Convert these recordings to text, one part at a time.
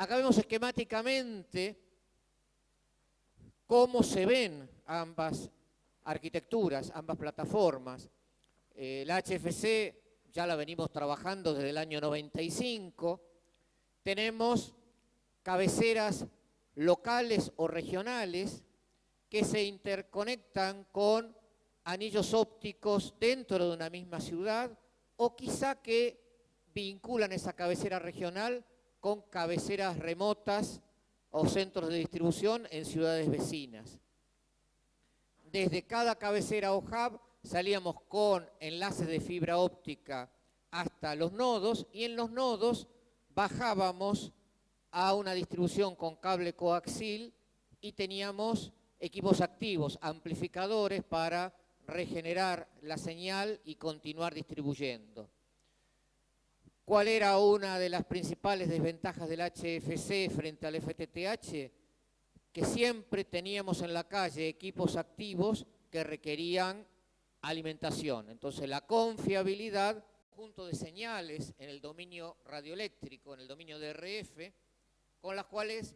Acá vemos esquemáticamente cómo se ven ambas arquitecturas, ambas plataformas. La HFC ya la venimos trabajando desde el año 95. Tenemos cabeceras locales o regionales que se interconectan con anillos ópticos dentro de una misma ciudad o quizá que vinculan esa cabecera regional con cabeceras remotas o centros de distribución en ciudades vecinas. Desde cada cabecera o hub salíamos con enlaces de fibra óptica hasta los nodos y en los nodos bajábamos a una distribución con cable coaxil y teníamos equipos activos, amplificadores para regenerar la señal y continuar distribuyendo. ¿Cuál era una de las principales desventajas del HFC frente al FTTH? Que siempre teníamos en la calle equipos activos que requerían alimentación. Entonces la confiabilidad, conjunto de señales en el dominio radioeléctrico, en el dominio de RF, con las cuales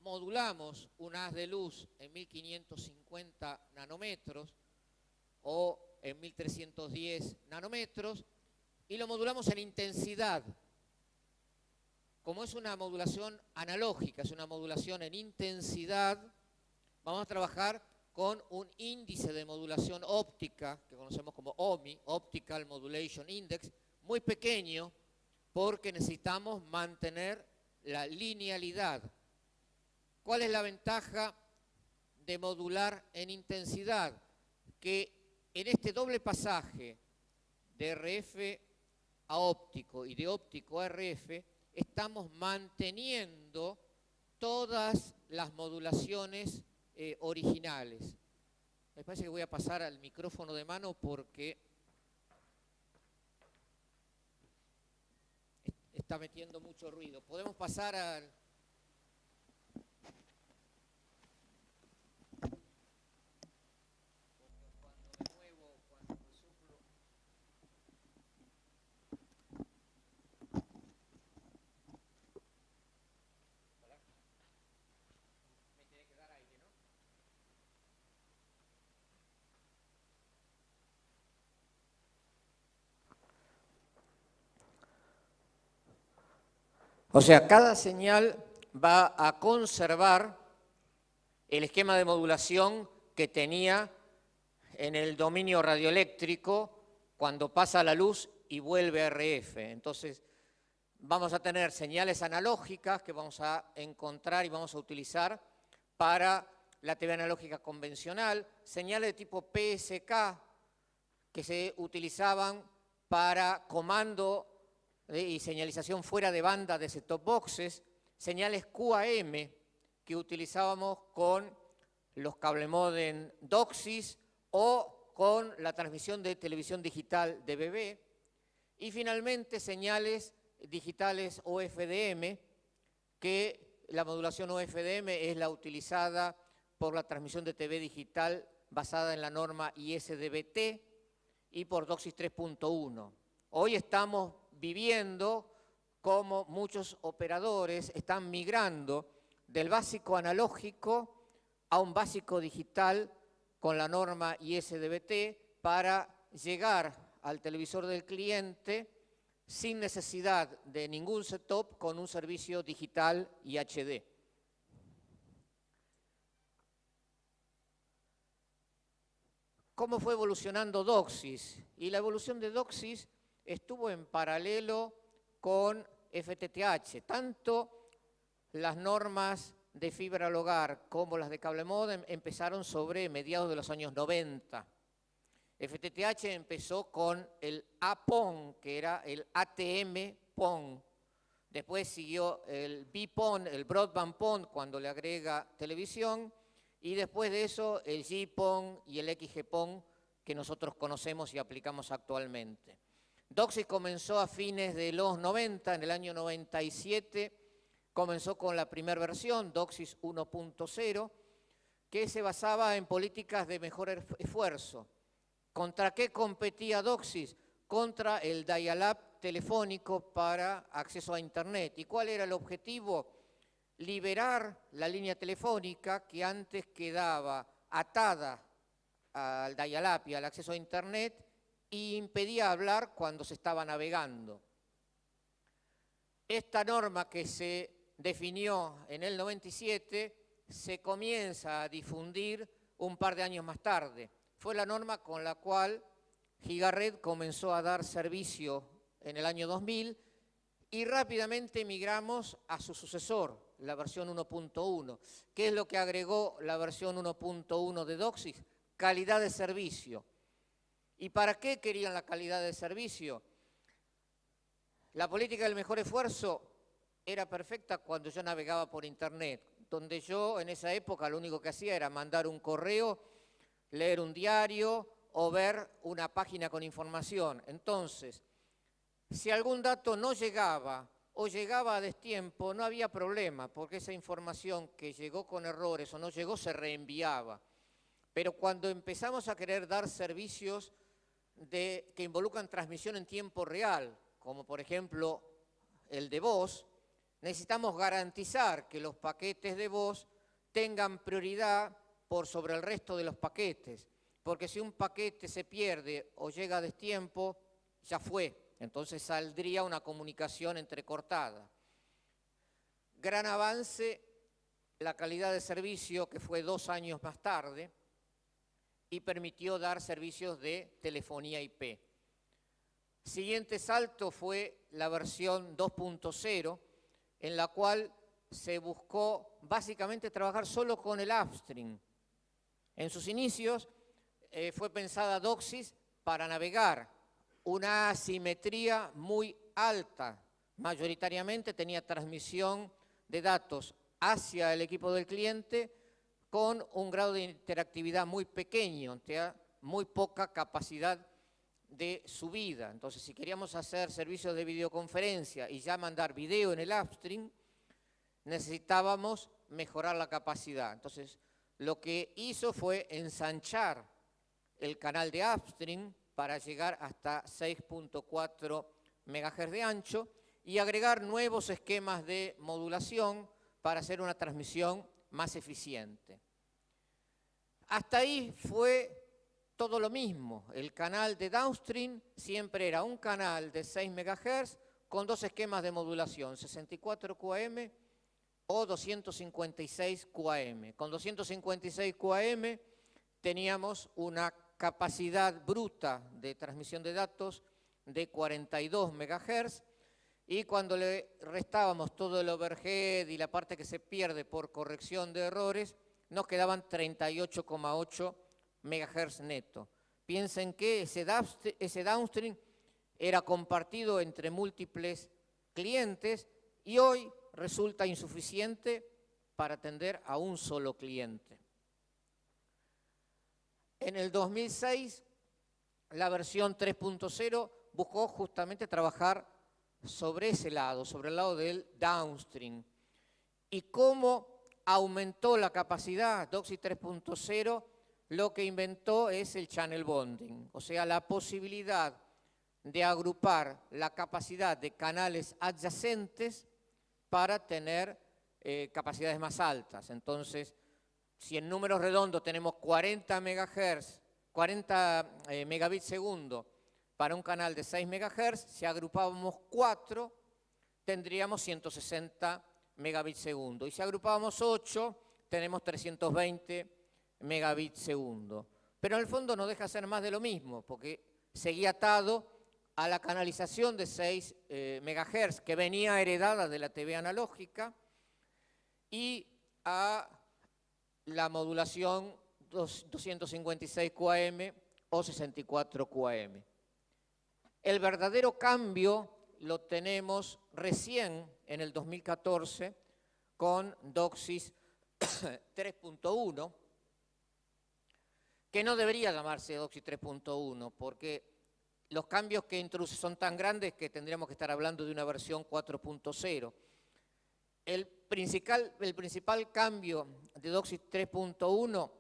modulamos un haz de luz en 1550 nanómetros o en 1310 nanómetros y lo modulamos en intensidad. Como es una modulación analógica, es una modulación en intensidad, vamos a trabajar con un índice de modulación óptica, que conocemos como OMI, Optical Modulation Index, muy pequeño, porque necesitamos mantener la linealidad. ¿Cuál es la ventaja de modular en intensidad? Que en este doble pasaje de RF a óptico y de óptico a RF, estamos manteniendo todas las modulaciones originales. Me parece que voy a pasar al micrófono de mano porque está metiendo mucho ruido. Podemos pasar al... O sea, cada señal va a conservar el esquema de modulación que tenía en el dominio radioeléctrico cuando pasa la luz y vuelve a RF. Entonces, vamos a tener señales analógicas que vamos a encontrar y vamos a utilizar para la TV analógica convencional, señales de tipo PSK que se utilizaban para comando y señalización fuera de banda de set-top boxes, señales QAM que utilizábamos con los cable modem DOCSIS o con la transmisión de televisión digital de BB y finalmente señales digitales OFDM, que la modulación OFDM es la utilizada por la transmisión de TV digital basada en la norma ISDBT y por DOCSIS 3.1. Hoy estamos viviendo como muchos operadores están migrando del básico analógico a un básico digital con la norma ISDBT para llegar al televisor del cliente sin necesidad de ningún set-top con un servicio digital y HD. ¿Cómo fue evolucionando DOCSIS? Y la evolución de DOCSIS estuvo en paralelo con FTTH. Tanto las normas de fibra al hogar como las de cable modem empezaron sobre mediados de los años 90. FTTH empezó con el APON, que era el ATM PON. Después siguió el BPON, el Broadband PON, cuando le agrega televisión. Y después de eso, el GPON y el XGPON, que nosotros conocemos y aplicamos actualmente. DOCSIS comenzó a fines de los 90, en el año 97, comenzó con la primera versión, DOCSIS 1.0, que se basaba en políticas de mejor esfuerzo. ¿Contra qué competía DOCSIS? Contra el dial-up telefónico para acceso a Internet. ¿Y cuál era el objetivo? Liberar la línea telefónica que antes quedaba atada al dial-up y al acceso a Internet y impedía hablar cuando se estaba navegando. Esta norma que se definió en el 97 se comienza a difundir un par de años más tarde. Fue la norma con la cual Gigaret comenzó a dar servicio en el año 2000 y rápidamente migramos a su sucesor, la versión 1.1. ¿Qué es lo que agregó la versión 1.1 de DOCSIS? Calidad de servicio. ¿Y para qué querían la calidad de servicio? La política del mejor esfuerzo era perfecta cuando yo navegaba por Internet, donde yo en esa época lo único que hacía era mandar un correo, leer un diario o ver una página con información. Entonces, si algún dato no llegaba o llegaba a destiempo, no había problema, porque esa información que llegó con errores o no llegó se reenviaba. Pero cuando empezamos a querer dar servicios que involucran transmisión en tiempo real, como por ejemplo el de voz, necesitamos garantizar que los paquetes de voz tengan prioridad por sobre el resto de los paquetes, porque si un paquete se pierde o llega a destiempo, ya fue, entonces saldría una comunicación entrecortada. Gran avance, la calidad de servicio, que fue 2 años más tarde, y permitió dar servicios de telefonía IP. Siguiente salto fue la versión 2.0, en la cual se buscó básicamente trabajar solo con el upstream. En sus inicios fue pensada DOCSIS para navegar, una asimetría muy alta. Mayoritariamente tenía transmisión de datos hacia el equipo del cliente con un grado de interactividad muy pequeño, muy poca capacidad de subida. Entonces, si queríamos hacer servicios de videoconferencia y ya mandar video en el upstream, necesitábamos mejorar la capacidad. Entonces, lo que hizo fue ensanchar el canal de upstream para llegar hasta 6.4 MHz de ancho y agregar nuevos esquemas de modulación para hacer una transmisión más eficiente. Hasta ahí fue todo lo mismo. El canal de downstream siempre era un canal de 6 MHz con 2 esquemas de modulación, 64 QAM o 256 QAM. Con 256 QAM teníamos una capacidad bruta de transmisión de datos de 42 MHz y cuando le restábamos todo el overhead y la parte que se pierde por corrección de errores, nos quedaban 38,8 MHz neto. Piensen que ese downstream era compartido entre múltiples clientes y hoy resulta insuficiente para atender a un solo cliente. En el 2006, la versión 3.0 buscó justamente trabajar sobre ese lado, sobre el lado del downstream. ¿Y cómo aumentó la capacidad? DOCSIS 3.0 lo que inventó es el channel bonding, o sea, la posibilidad de agrupar la capacidad de canales adyacentes para tener capacidades más altas. Entonces, si en números redondos tenemos 40 MHz, 40 megabits segundo para un canal de 6 MHz, si agrupábamos 4, tendríamos 160 megabits segundo. Y si agrupábamos 8, tenemos 320 megabits segundo. Pero en el fondo no deja de ser más de lo mismo, porque seguía atado a la canalización de 6 MHz que venía heredada de la TV analógica y a la modulación 256 QAM o 64 QAM. El verdadero cambio lo tenemos recién en el 2014 con DOCSIS 3.1, que no debería llamarse DOCSIS 3.1 porque los cambios que introduce son tan grandes que tendríamos que estar hablando de una versión 4.0. El principal cambio de DOCSIS 3.1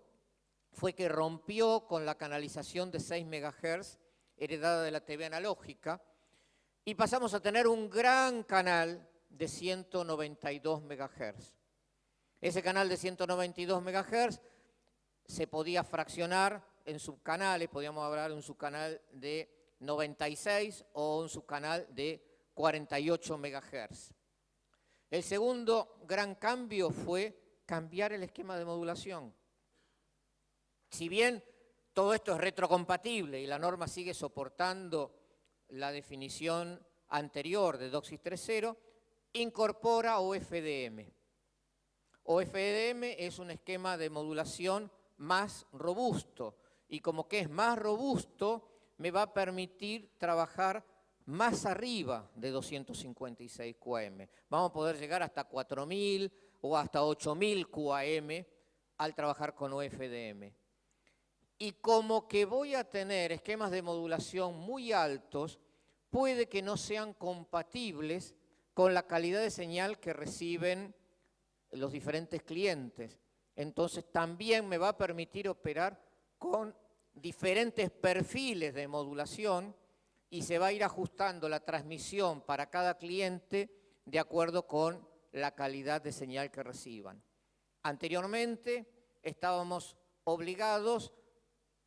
fue que rompió con la canalización de 6 MHz heredada de la TV analógica y pasamos a tener un gran canal de 192 MHz. Ese canal de 192 MHz se podía fraccionar en subcanales, podíamos hablar de un subcanal de 96 o un subcanal de 48 MHz. El segundo gran cambio fue cambiar el esquema de modulación. Si bien todo esto es retrocompatible y la norma sigue soportando la definición anterior de DOCSIS 3.0, incorpora OFDM. OFDM es un esquema de modulación más robusto y como que es más robusto me va a permitir trabajar más arriba de 256 QAM. Vamos a poder llegar hasta 4000 o hasta 8000 QAM al trabajar con OFDM. Y como que voy a tener esquemas de modulación muy altos, puede que no sean compatibles con la calidad de señal que reciben los diferentes clientes. Entonces también me va a permitir operar con diferentes perfiles de modulación y se va a ir ajustando la transmisión para cada cliente de acuerdo con la calidad de señal que reciban. Anteriormente estábamos obligados,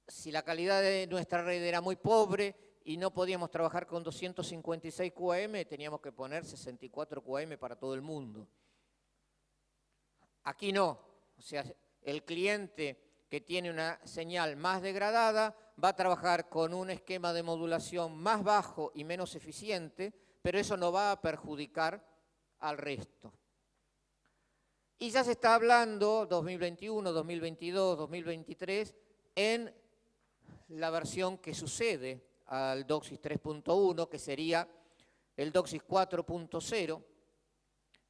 si la calidad de nuestra red era muy pobre y no podíamos trabajar con 256 QAM, teníamos que poner 64 QAM para todo el mundo. Aquí no, o sea, el cliente que tiene una señal más degradada va a trabajar con un esquema de modulación más bajo y menos eficiente, pero eso no va a perjudicar al resto. Y ya se está hablando 2021, 2022, 2023 en la versión que sucede al DOCSIS 3.1, que sería el DOCSIS 4.0,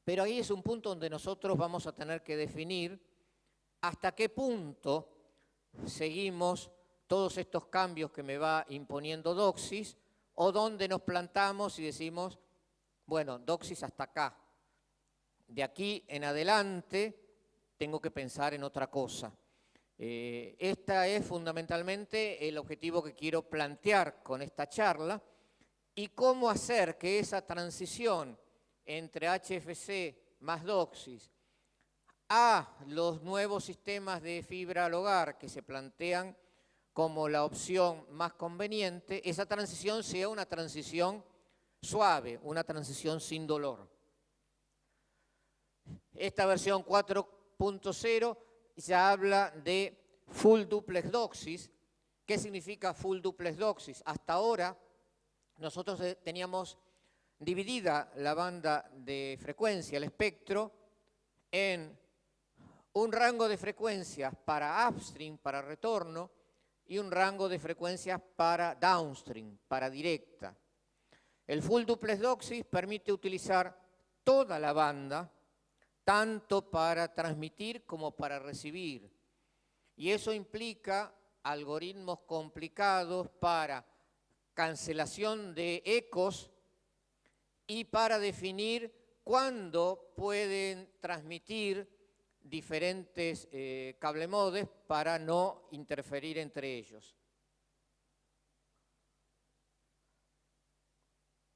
pero ahí es un punto donde nosotros vamos a tener que definir hasta qué punto seguimos todos estos cambios que me va imponiendo DOCSIS o donde nos plantamos y decimos, bueno, DOCSIS hasta acá. De aquí en adelante tengo que pensar en otra cosa. Este es fundamentalmente el objetivo que quiero plantear con esta charla y cómo hacer que esa transición entre HFC más DOCSIS a los nuevos sistemas de fibra al hogar que se plantean como la opción más conveniente, esa transición sea una transición suave, una transición sin dolor. Esta versión 4.0 ya habla de Full Duplex DOCSIS. ¿Qué significa Full Duplex DOCSIS? Hasta ahora nosotros teníamos dividida la banda de frecuencia, el espectro, en un rango de frecuencias para upstream, para retorno, y un rango de frecuencias para downstream, para directa. El Full Duplex DOCSIS permite utilizar toda la banda, tanto para transmitir como para recibir. Y eso implica algoritmos complicados para cancelación de ecos y para definir cuándo pueden transmitir diferentes cablemodes para no interferir entre ellos.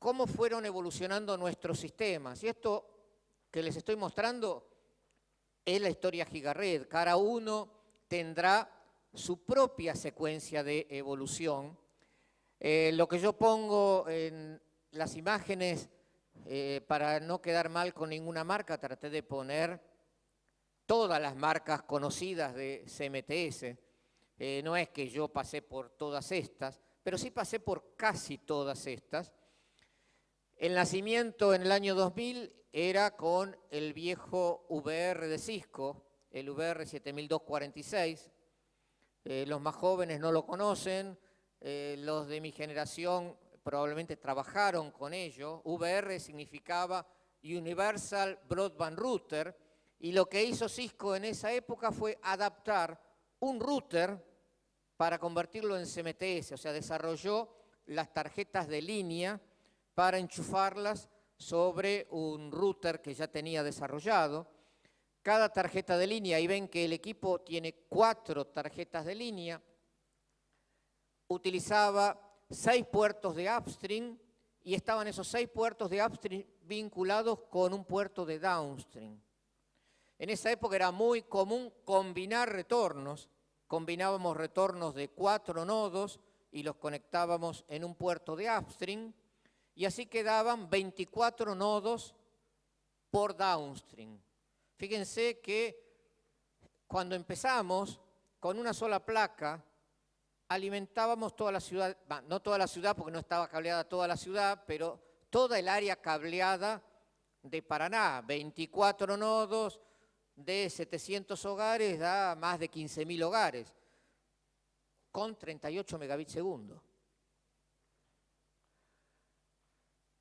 ¿Cómo fueron evolucionando nuestros sistemas? Y esto que les estoy mostrando es la historia Gigared. Cada uno tendrá su propia secuencia de evolución. Lo que yo pongo en las imágenes, para no quedar mal con ninguna marca, traté de poner todas las marcas conocidas de CMTS. No es que yo pasé por todas estas, pero sí pasé por casi todas estas. El nacimiento en el año 2000 era con el viejo VR de Cisco, el VR 7246. Los más jóvenes no lo conocen, los de mi generación probablemente trabajaron con ello. VR significaba Universal Broadband Router, y lo que hizo Cisco en esa época fue adaptar un router para convertirlo en CMTS, o sea, desarrolló las tarjetas de línea para enchufarlas sobre un router que ya tenía desarrollado. Cada tarjeta de línea, ahí ven que el equipo tiene 4 tarjetas de línea, utilizaba 6 puertos de upstream y estaban esos 6 puertos de upstream vinculados con un puerto de downstream. En esa época era muy común combinar retornos. Combinábamos retornos de 4 nodos y los conectábamos en un puerto de upstream, y así quedaban 24 nodos por downstream. Fíjense que cuando empezamos con una sola placa, alimentábamos toda la ciudad, no toda la ciudad porque no estaba cableada toda la ciudad, pero toda el área cableada de Paraná. 24 nodos de 700 hogares da más de 15.000 hogares, con 38 megabits segundo.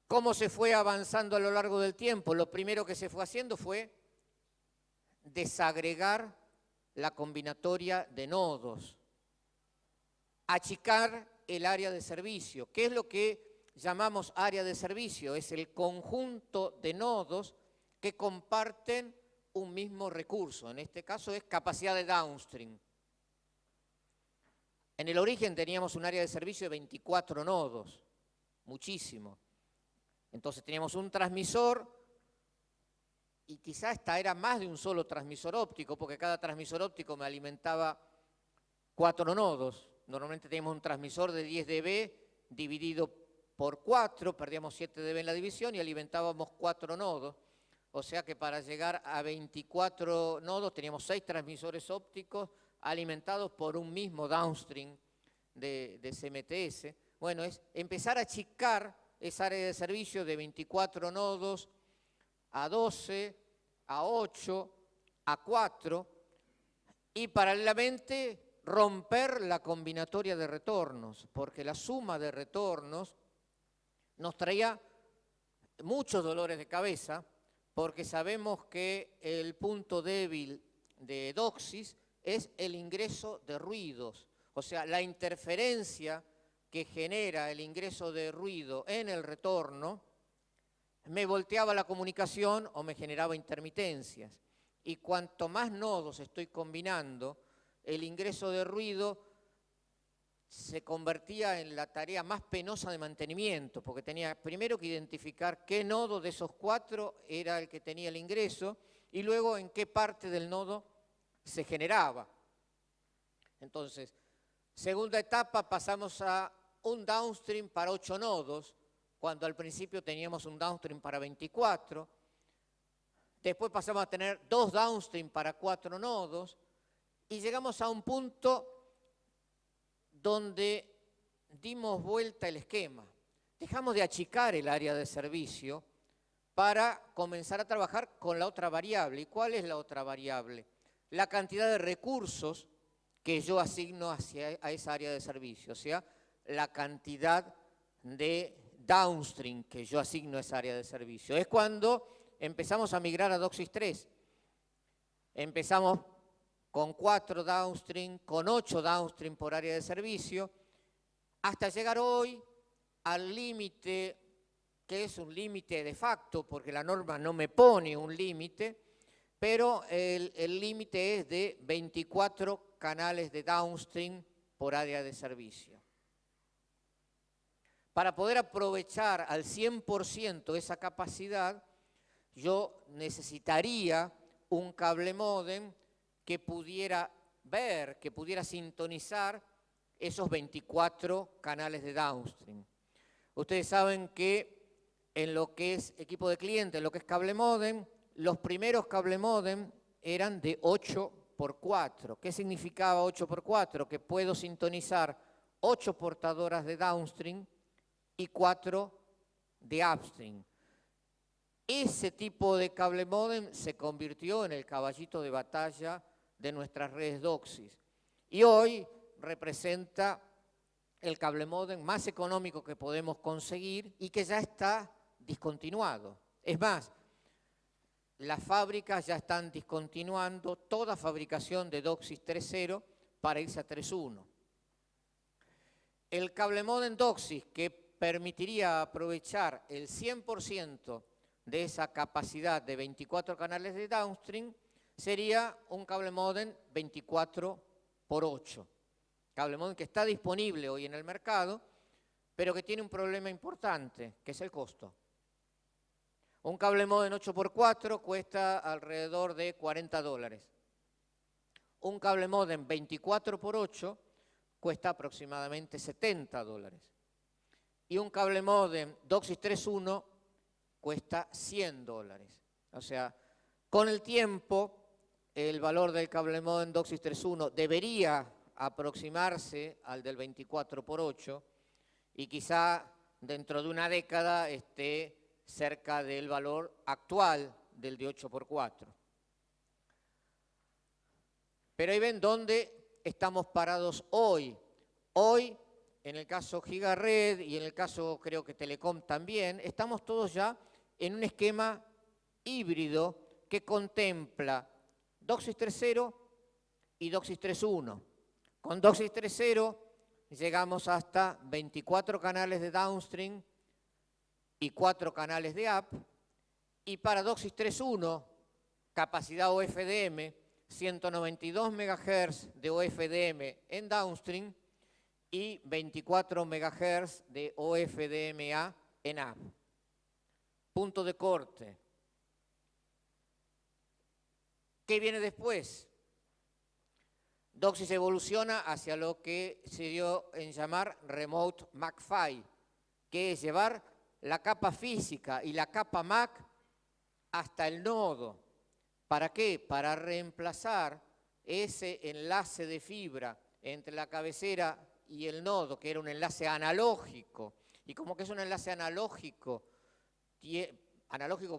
¿Cómo se fue avanzando a lo largo del tiempo? Lo primero que se fue haciendo fue desagregar la combinatoria de nodos, achicar el área de servicio. ¿Qué es lo que llamamos área de servicio? Es el conjunto de nodos que comparten un mismo recurso. En este caso es capacidad de downstream. En el origen teníamos un área de servicio de 24 nodos, muchísimo. Entonces teníamos un transmisor, y quizá esta era más de un solo transmisor óptico, porque cada transmisor óptico me alimentaba 4 nodos. Normalmente teníamos un transmisor de 10 dB dividido por 4, perdíamos 7 dB en la división y alimentábamos 4 nodos. O sea que para llegar a 24 nodos teníamos 6 transmisores ópticos alimentados por un mismo downstream de CMTS. Bueno, es empezar a achicar esa área de servicio de 24 nodos a 12, a 8, a 4, y paralelamente romper la combinatoria de retornos, porque la suma de retornos nos traía muchos dolores de cabeza, porque sabemos que el punto débil de DOCSIS es el ingreso de ruidos, o sea, la interferencia que genera el ingreso de ruido en el retorno me volteaba la comunicación o me generaba intermitencias. Y cuanto más nodos estoy combinando, el ingreso de ruido se convertía en la tarea más penosa de mantenimiento, porque tenía primero que identificar qué nodo de esos 4 era el que tenía el ingreso y luego en qué parte del nodo se generaba. Entonces, segunda etapa, pasamos a un downstream para 8 nodos, cuando al principio teníamos un downstream para 24. Después pasamos a tener 2 downstream para 4 nodos y llegamos a un punto donde dimos vuelta el esquema. Dejamos de achicar el área de servicio para comenzar a trabajar con la otra variable. ¿Y cuál es la otra variable? La cantidad de recursos que yo asigno a esa área de servicio, o sea, la cantidad de downstream que yo asigno a esa área de servicio. Es cuando empezamos a migrar a DOCSIS 3. Empezamos con 4 downstream, con 8 downstream por área de servicio, hasta llegar hoy al límite, que es un límite de facto, porque la norma no me pone un límite, pero el límite es de 24 canales de downstream por área de servicio. Para poder aprovechar al 100% esa capacidad, yo necesitaría un cable módem que pudiera ver, que pudiera sintonizar esos 24 canales de downstream. Ustedes saben que en lo que es equipo de cliente, en lo que es cable módem, los primeros cable módem eran de 8x4. ¿Qué significaba 8x4? Que puedo sintonizar 8 portadoras de downstream y 4 de upstream. Ese tipo de cable módem se convirtió en el caballito de batalla de nuestras redes DOCSIS y hoy representa el cable módem más económico que podemos conseguir y que ya está discontinuado. Es más, las fábricas ya están discontinuando toda fabricación de DOCSIS 3.0 para irse a 3.1. El cable módem DOCSIS que permitiría aprovechar el 100% de esa capacidad de 24 canales de downstream sería un cable módem 24x8. Cable módem que está disponible hoy en el mercado, pero que tiene un problema importante, que es el costo. Un cable modem 8x4 cuesta alrededor de $40. Un cable modem 24x8 cuesta aproximadamente $70. Y un cable modem DOCSIS 3.1 cuesta $100. O sea, con el tiempo, el valor del cable modem DOCSIS 3.1 debería aproximarse al del 24x8 y quizá dentro de una década esté cerca del valor actual del de 8x4. Pero ahí ven dónde estamos parados hoy. Hoy, en el caso Gigared y en el caso creo que Telecom también, estamos todos ya en un esquema híbrido que contempla DOCSIS 3.0 y DOCSIS 3.1. Con DOCSIS 3.0 llegamos hasta 24 canales de downstream y 4 canales de up. Y para DOCSIS 3.1, capacidad OFDM, 192 MHz de OFDM en downstream y 24 MHz de OFDMA en up. Punto de corte. ¿Qué viene después? DOCSIS evoluciona hacia lo que se dio en llamar Remote MAC-PHY, que es llevar la capa física y la capa MAC hasta el nodo. ¿Para qué? Para reemplazar ese enlace de fibra entre la cabecera y el nodo, que era un enlace analógico. Y como que es un enlace analógico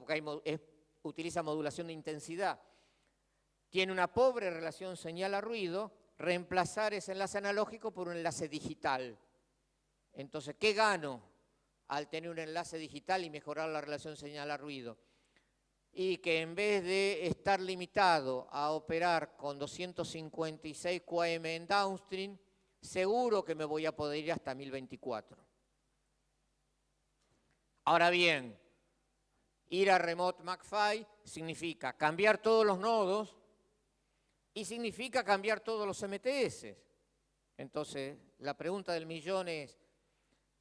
porque utiliza modulación de intensidad, tiene una pobre relación señal a ruido, reemplazar ese enlace analógico por un enlace digital. Entonces, ¿qué gano al tener un enlace digital y mejorar la relación señal a ruido? Y que en vez de estar limitado a operar con 256 QAM en downstream, seguro que me voy a poder ir hasta 1024. Ahora bien, ir a Remote MAC-PHY significa cambiar todos los nodos y significa cambiar todos los MTS. Entonces, la pregunta del millón es,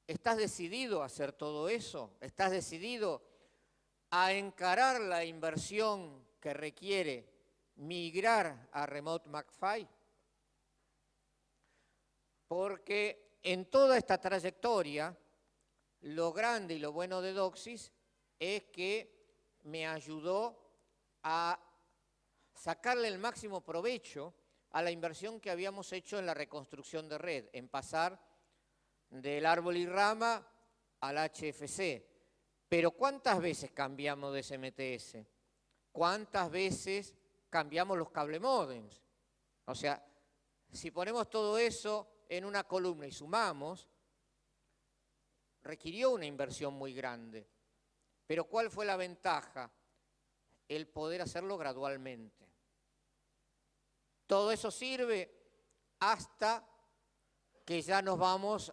¿estás decidido a hacer todo eso? ¿Estás decidido a encarar la inversión que requiere migrar a Remote MAC-PHY? Porque en toda esta trayectoria, lo grande y lo bueno de DOCSIS es que me ayudó a sacarle el máximo provecho a la inversión que habíamos hecho en la reconstrucción de red, en pasar del árbol y rama al HFC. Pero ¿cuántas veces cambiamos de SMTS? ¿Cuántas veces cambiamos los cable modems? O sea, si ponemos todo eso en una columna y sumamos, requirió una inversión muy grande. Pero ¿cuál fue la ventaja? El poder hacerlo gradualmente. Todo eso sirve hasta que ya nos vamos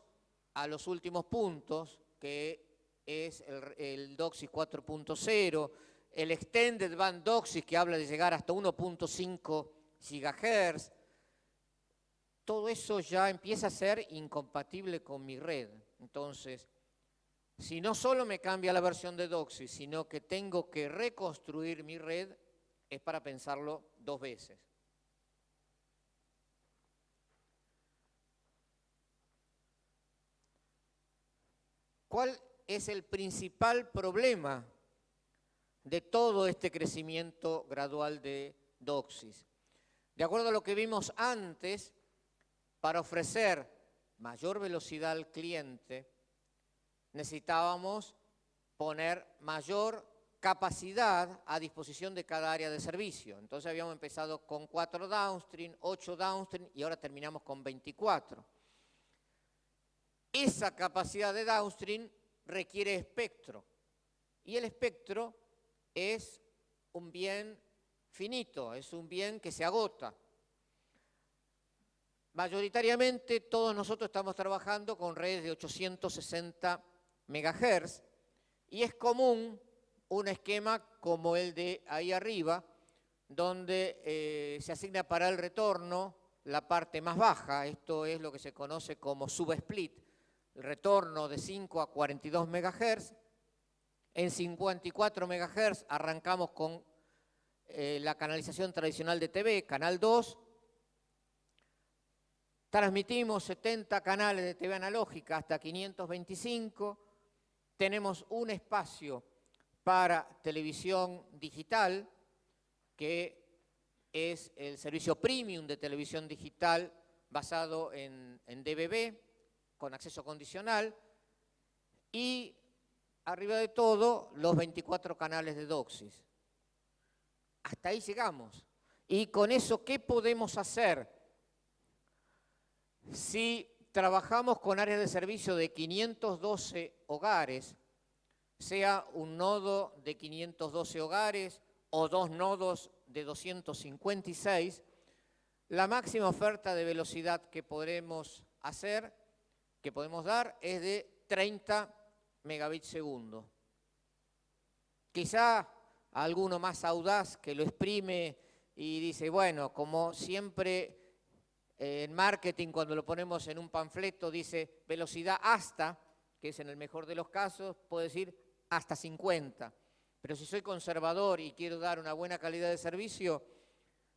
a los últimos puntos, que es el DOCSIS 4.0, el Extended Band DOCSIS, que habla de llegar hasta 1.5 GHz. Todo eso ya empieza a ser incompatible con mi red. Entonces, si no solo me cambia la versión de DOCSIS, sino que tengo que reconstruir mi red, es para pensarlo 2 veces. ¿Cuál es el principal problema de todo este crecimiento gradual de DOCSIS? De acuerdo a lo que vimos antes, para ofrecer mayor velocidad al cliente, necesitábamos poner mayor capacidad a disposición de cada área de servicio. Entonces habíamos empezado con 4 downstream, 8 downstream y ahora terminamos con 24. Esa capacidad de downstream requiere espectro y el espectro es un bien finito, es un bien que se agota. Mayoritariamente todos nosotros estamos trabajando con redes de 860 MHz y es común un esquema como el de ahí arriba, donde se asigna para el retorno la parte más baja. Esto es lo que se conoce como subsplit. el retorno de 5 a 42 MHz. En 54 MHz arrancamos con la canalización tradicional de TV, Canal 2. Transmitimos 70 canales de TV analógica hasta 525. Tenemos un espacio para televisión digital, que es el servicio premium de televisión digital basado en DVB, con acceso condicional, y arriba de todo los 24 canales de DOCSIS. Hasta ahí llegamos. Y con eso, ¿qué podemos hacer? Si trabajamos con áreas de servicio de 512 hogares, sea un nodo de 512 hogares o dos nodos de 256, la máxima oferta de velocidad que podemos hacer, que podemos dar, es de 30 megabits segundo. Quizá alguno más audaz que lo exprime y dice, bueno, como siempre en marketing cuando lo ponemos en un panfleto dice velocidad hasta, que es en el mejor de los casos, puedo decir hasta 50. Pero si soy conservador y quiero dar una buena calidad de servicio,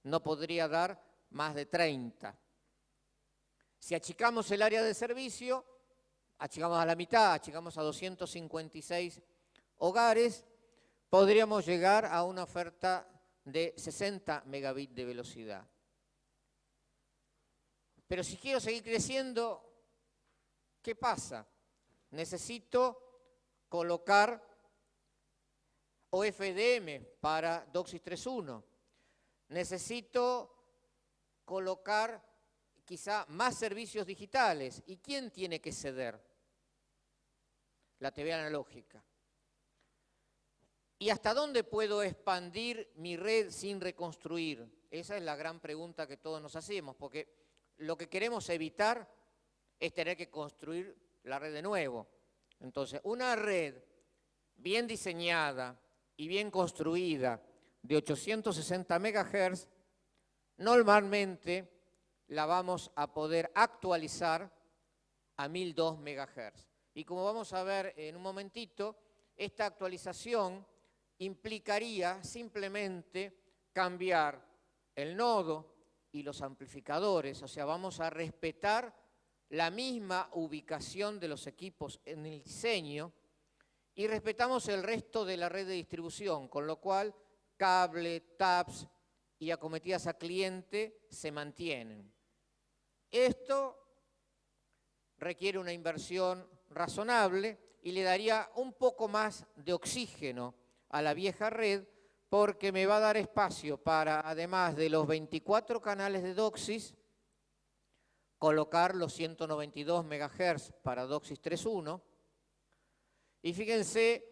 no podría dar más de 30. Si achicamos el área de servicio, achicamos a la mitad, achicamos a 256 hogares, podríamos llegar a una oferta de 60 megabits de velocidad. Pero si quiero seguir creciendo, ¿qué pasa? Necesito colocar OFDM para DOCSIS 3.1. Necesito colocar quizá más servicios digitales. ¿Y quién tiene que ceder? La TV analógica. ¿Y hasta dónde puedo expandir mi red sin reconstruir? Esa es la gran pregunta que todos nos hacemos, porque lo que queremos evitar es tener que construir la red de nuevo. Entonces, una red bien diseñada y bien construida de 860 MHz, normalmente la vamos a poder actualizar a 1002 MHz. Y como vamos a ver en un momentito, esta actualización implicaría simplemente cambiar el nodo y los amplificadores, o sea, vamos a respetar la misma ubicación de los equipos en el diseño y respetamos el resto de la red de distribución, con lo cual cable, taps y acometidas a cliente se mantienen. Esto requiere una inversión razonable y le daría un poco más de oxígeno a la vieja red, porque me va a dar espacio para, además de los 24 canales de DOCSIS, colocar los 192 MHz para DOCSIS 3.1. Y fíjense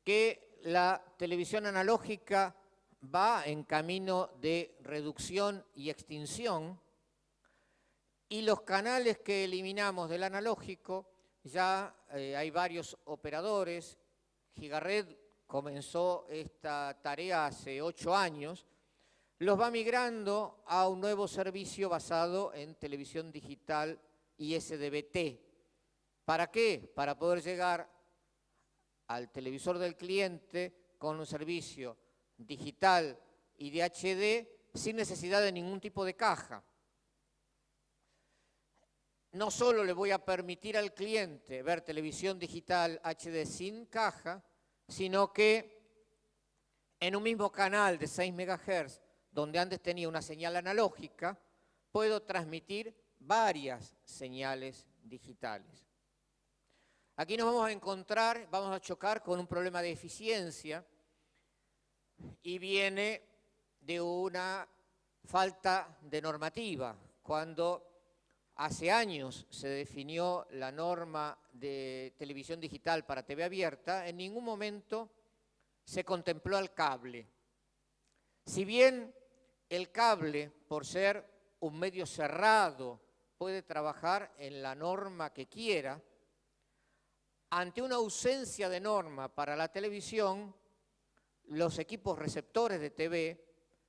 que la televisión analógica va en camino de reducción y extinción, y los canales que eliminamos del analógico, ya hay varios operadores. Gigared comenzó esta tarea hace 8 años, los va migrando a un nuevo servicio basado en televisión digital y SDVT. ¿Para qué? Para poder llegar al televisor del cliente con un servicio digital y de HD sin necesidad de ningún tipo de caja. No solo le voy a permitir al cliente ver televisión digital HD sin caja, sino que en un mismo canal de 6 MHz, donde antes tenía una señal analógica, puedo transmitir varias señales digitales. Aquí nos vamos a encontrar, vamos a chocar con un problema de eficiencia y viene de una falta de normativa. Cuando hace años se definió la norma de televisión digital para TV abierta, en ningún momento se contempló al cable. Si bien el cable, por ser un medio cerrado, puede trabajar en la norma que quiera, ante una ausencia de norma para la televisión, los equipos receptores de TV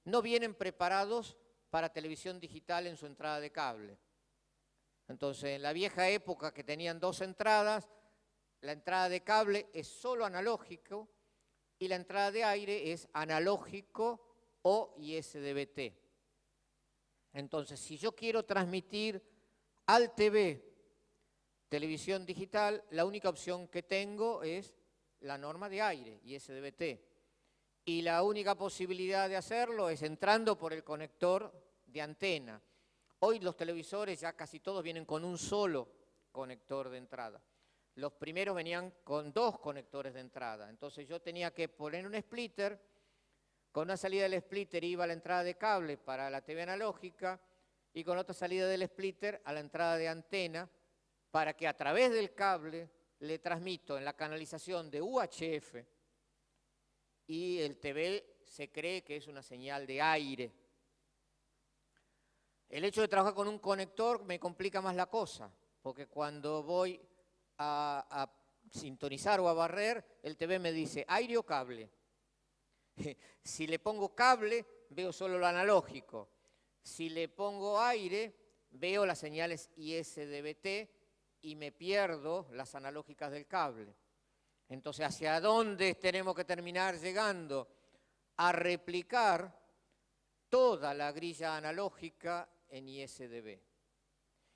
no vienen preparados para televisión digital en su entrada de cable. Entonces, en la vieja época que tenían 2 entradas, la entrada de cable es solo analógico y la entrada de aire es analógico o ISDBT. Entonces, si yo quiero transmitir al TV, televisión digital, la única opción que tengo es la norma de aire, ISDBT. Y la única posibilidad de hacerlo es entrando por el conector de antena. Hoy los televisores ya casi todos vienen con un solo conector de entrada. Los primeros venían con 2 conectores de entrada. Entonces yo tenía que poner un splitter, con una salida del splitter iba a la entrada de cable para la TV analógica y con otra salida del splitter a la entrada de antena para que a través del cable le transmito en la canalización de UHF y el TV se cree que es una señal de aire. El hecho de trabajar con un conector me complica más la cosa, porque cuando voy a sintonizar o a barrer, el TV me dice aire o cable. Si le pongo cable, veo solo lo analógico. Si le pongo aire, veo las señales ISDBT y me pierdo las analógicas del cable. Entonces, ¿hacia dónde tenemos que terminar llegando? A replicar toda la grilla analógica en ISDB.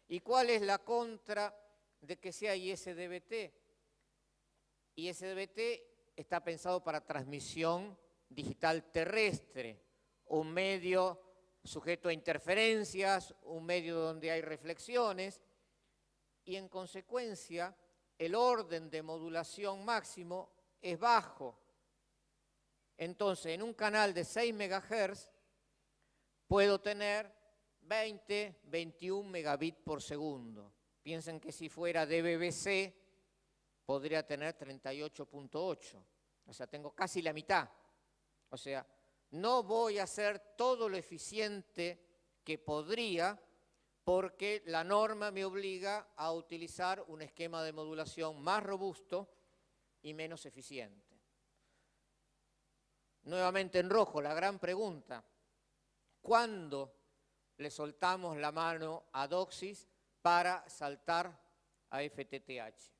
¿Y cuál es la contra de que sea ISDBT? ISDBT está pensado para transmisión digital terrestre, un medio sujeto a interferencias, un medio donde hay reflexiones, y en consecuencia el orden de modulación máximo es bajo. Entonces, en un canal de 6 MHz puedo tener 20, 21 megabits por segundo. Piensen que si fuera de BBC podría tener 38.8. O sea, tengo casi la mitad. O sea, no voy a ser todo lo eficiente que podría porque la norma me obliga a utilizar un esquema de modulación más robusto y menos eficiente. Nuevamente en rojo, la gran pregunta. ¿Cuándo le soltamos la mano a DOCSIS para saltar a FTTH?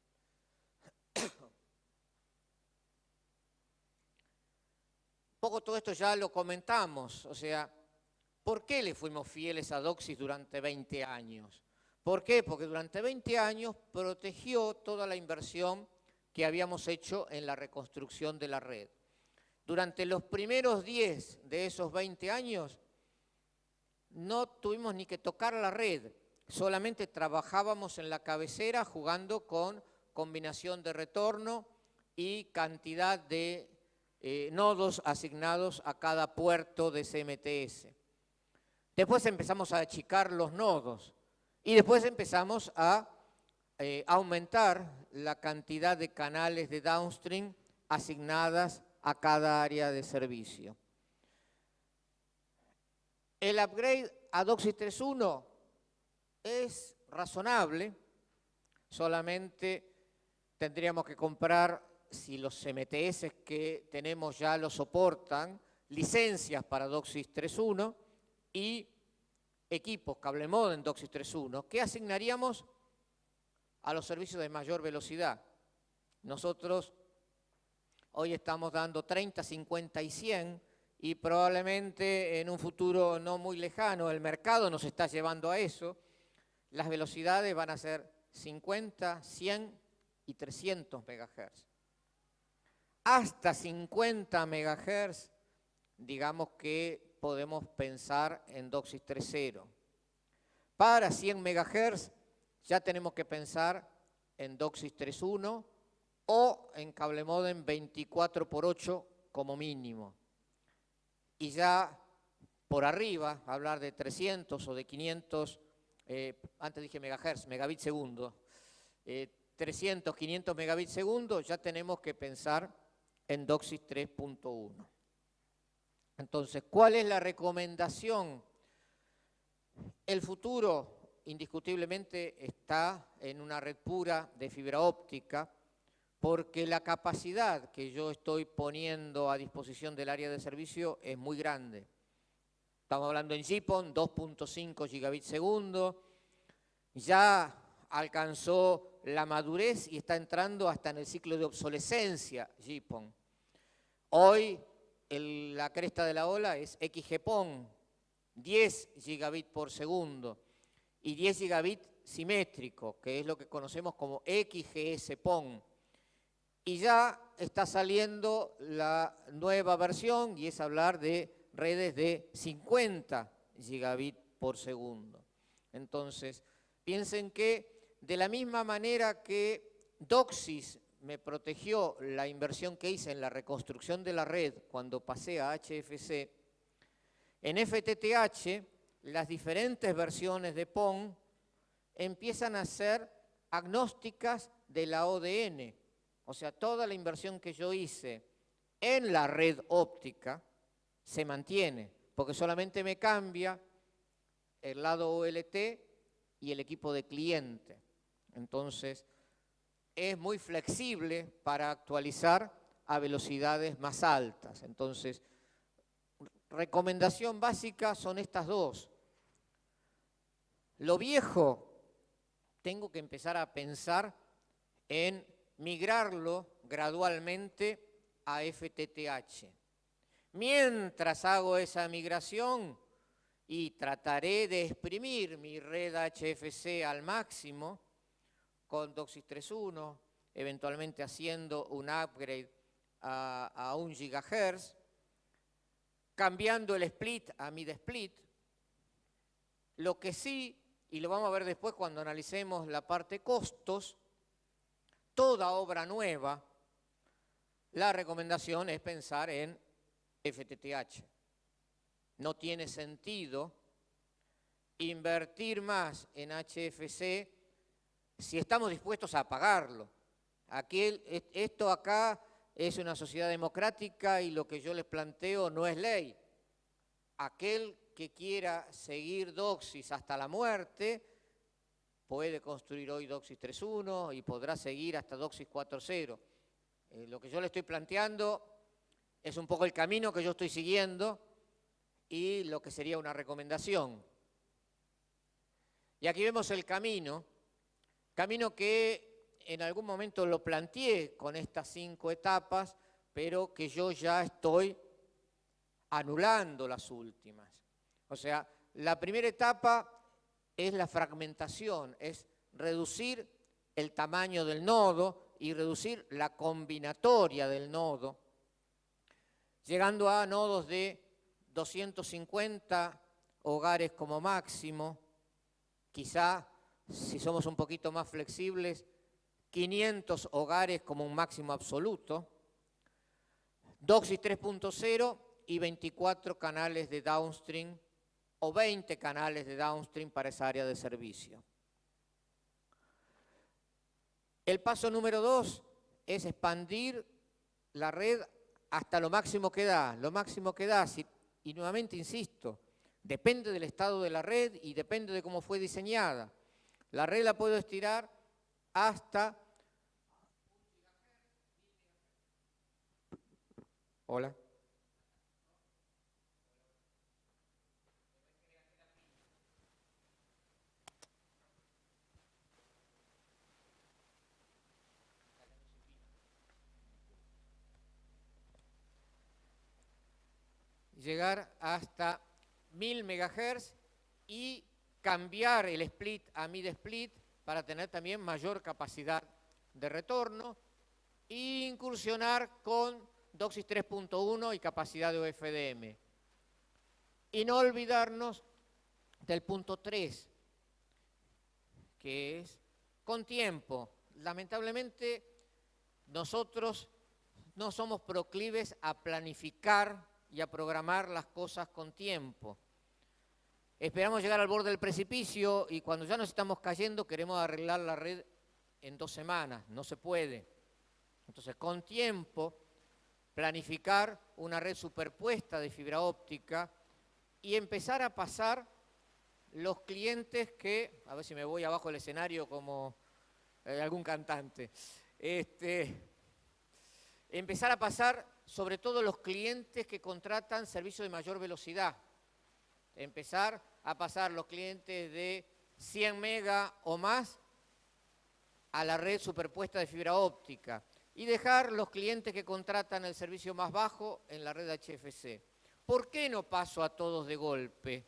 Un poco todo esto ya lo comentamos, o sea, ¿por qué le fuimos fieles a DOCSIS durante 20 años? ¿Por qué? Porque durante 20 años protegió toda la inversión que habíamos hecho en la reconstrucción de la red. Durante los primeros 10 de esos 20 años no tuvimos ni que tocar la red, solamente trabajábamos en la cabecera jugando con combinación de retorno y cantidad de nodos asignados a cada puerto de CMTS. Después empezamos a achicar los nodos y después empezamos a aumentar la cantidad de canales de downstream asignadas a cada área de servicio. El upgrade a DOCSIS 3.1 es razonable, solamente tendríamos que comprar, si los CMTS que tenemos ya lo soportan, licencias para DOCSIS 3.1 y equipos cable modem DOCSIS 3.1 que asignaríamos a los servicios de mayor velocidad. Nosotros hoy estamos dando 30, 50 y 100 y probablemente en un futuro no muy lejano el mercado nos está llevando a eso. Las velocidades van a ser 50, 100 y 300 MHz. Hasta 50 MHz, digamos que podemos pensar en DOCSIS 3.0. Para 100 MHz ya tenemos que pensar en DOCSIS 3.1 o en cable modem 24x8 como mínimo. Y ya por arriba, hablar de 300 o de 500, antes dije megahertz, megabits segundo, 300, 500 megabits segundo, ya tenemos que pensar en DOCSIS 3.1. Entonces, ¿cuál es la recomendación? El futuro, indiscutiblemente, está en una red pura de fibra óptica, porque la capacidad que yo estoy poniendo a disposición del área de servicio es muy grande. Estamos hablando en GPON, 2.5 gigabits segundo, ya alcanzó la madurez y está entrando hasta en el ciclo de obsolescencia GPON. Hoy la cresta de la ola es XGPON, 10 gigabits por segundo y 10 gigabits simétrico, que es lo que conocemos como XGS-PON. Y ya está saliendo la nueva versión y es hablar de redes de 50 gigabits por segundo. Entonces, piensen que de la misma manera que DOCSIS me protegió la inversión que hice en la reconstrucción de la red cuando pasé a HFC, en FTTH las diferentes versiones de PON empiezan a ser agnósticas de la ODN. O sea, toda la inversión que yo hice en la red óptica se mantiene, porque solamente me cambia el lado OLT y el equipo de cliente. Entonces, es muy flexible para actualizar a velocidades más altas. Entonces, recomendación básica son estas dos. Lo viejo, tengo que empezar a pensar en migrarlo gradualmente a FTTH. Mientras hago esa migración y trataré de exprimir mi red HFC al máximo con DOCSIS 3.1, eventualmente haciendo un upgrade a 1 GHz, cambiando el split a mid-split. Lo que sí, y lo vamos a ver después cuando analicemos la parte costos, toda obra nueva, la recomendación es pensar en FTTH. No tiene sentido invertir más en HFC si estamos dispuestos a pagarlo. Esto acá es una sociedad democrática y lo que yo les planteo no es ley. Aquel que quiera seguir DOCSIS hasta la muerte puede construir hoy DOCSIS 3.1 y podrá seguir hasta DOCSIS 4.0. Lo que yo le estoy planteando es un poco el camino que yo estoy siguiendo y lo que sería una recomendación. Y aquí vemos el camino que en algún momento lo planteé con estas 5 etapas, pero que yo ya estoy anulando las últimas. O sea, la primera etapa es la fragmentación, es reducir el tamaño del nodo y reducir la combinatoria del nodo, llegando a nodos de 250 hogares como máximo, quizá, si somos un poquito más flexibles, 500 hogares como un máximo absoluto, DOCSIS 3.0 y 24 canales de downstream o 20 canales de downstream para esa área de servicio. El paso número 2 es expandir la red hasta lo máximo que da. Lo máximo que da, y nuevamente insisto, depende del estado de la red y depende de cómo fue diseñada. La red la puedo estirar hasta... Hola. Llegar hasta 1000 MHz y cambiar el split a mid-split para tener también mayor capacidad de retorno e incursionar con DOCSIS 3.1 y capacidad de OFDM. Y no olvidarnos del punto 3, que es con tiempo. Lamentablemente, nosotros no somos proclives a planificar y a programar las cosas con tiempo. Esperamos llegar al borde del precipicio y cuando ya nos estamos cayendo queremos arreglar la red en 2 semanas. No se puede. Entonces, con tiempo, planificar una red superpuesta de fibra óptica y empezar a pasar los clientes que, a ver si me voy abajo del escenario como algún cantante, empezar a pasar sobre todo los clientes que contratan servicios de mayor velocidad, empezar a pasar los clientes de 100 mega o más a la red superpuesta de fibra óptica y dejar los clientes que contratan el servicio más bajo en la red HFC. ¿Por qué no paso a todos de golpe?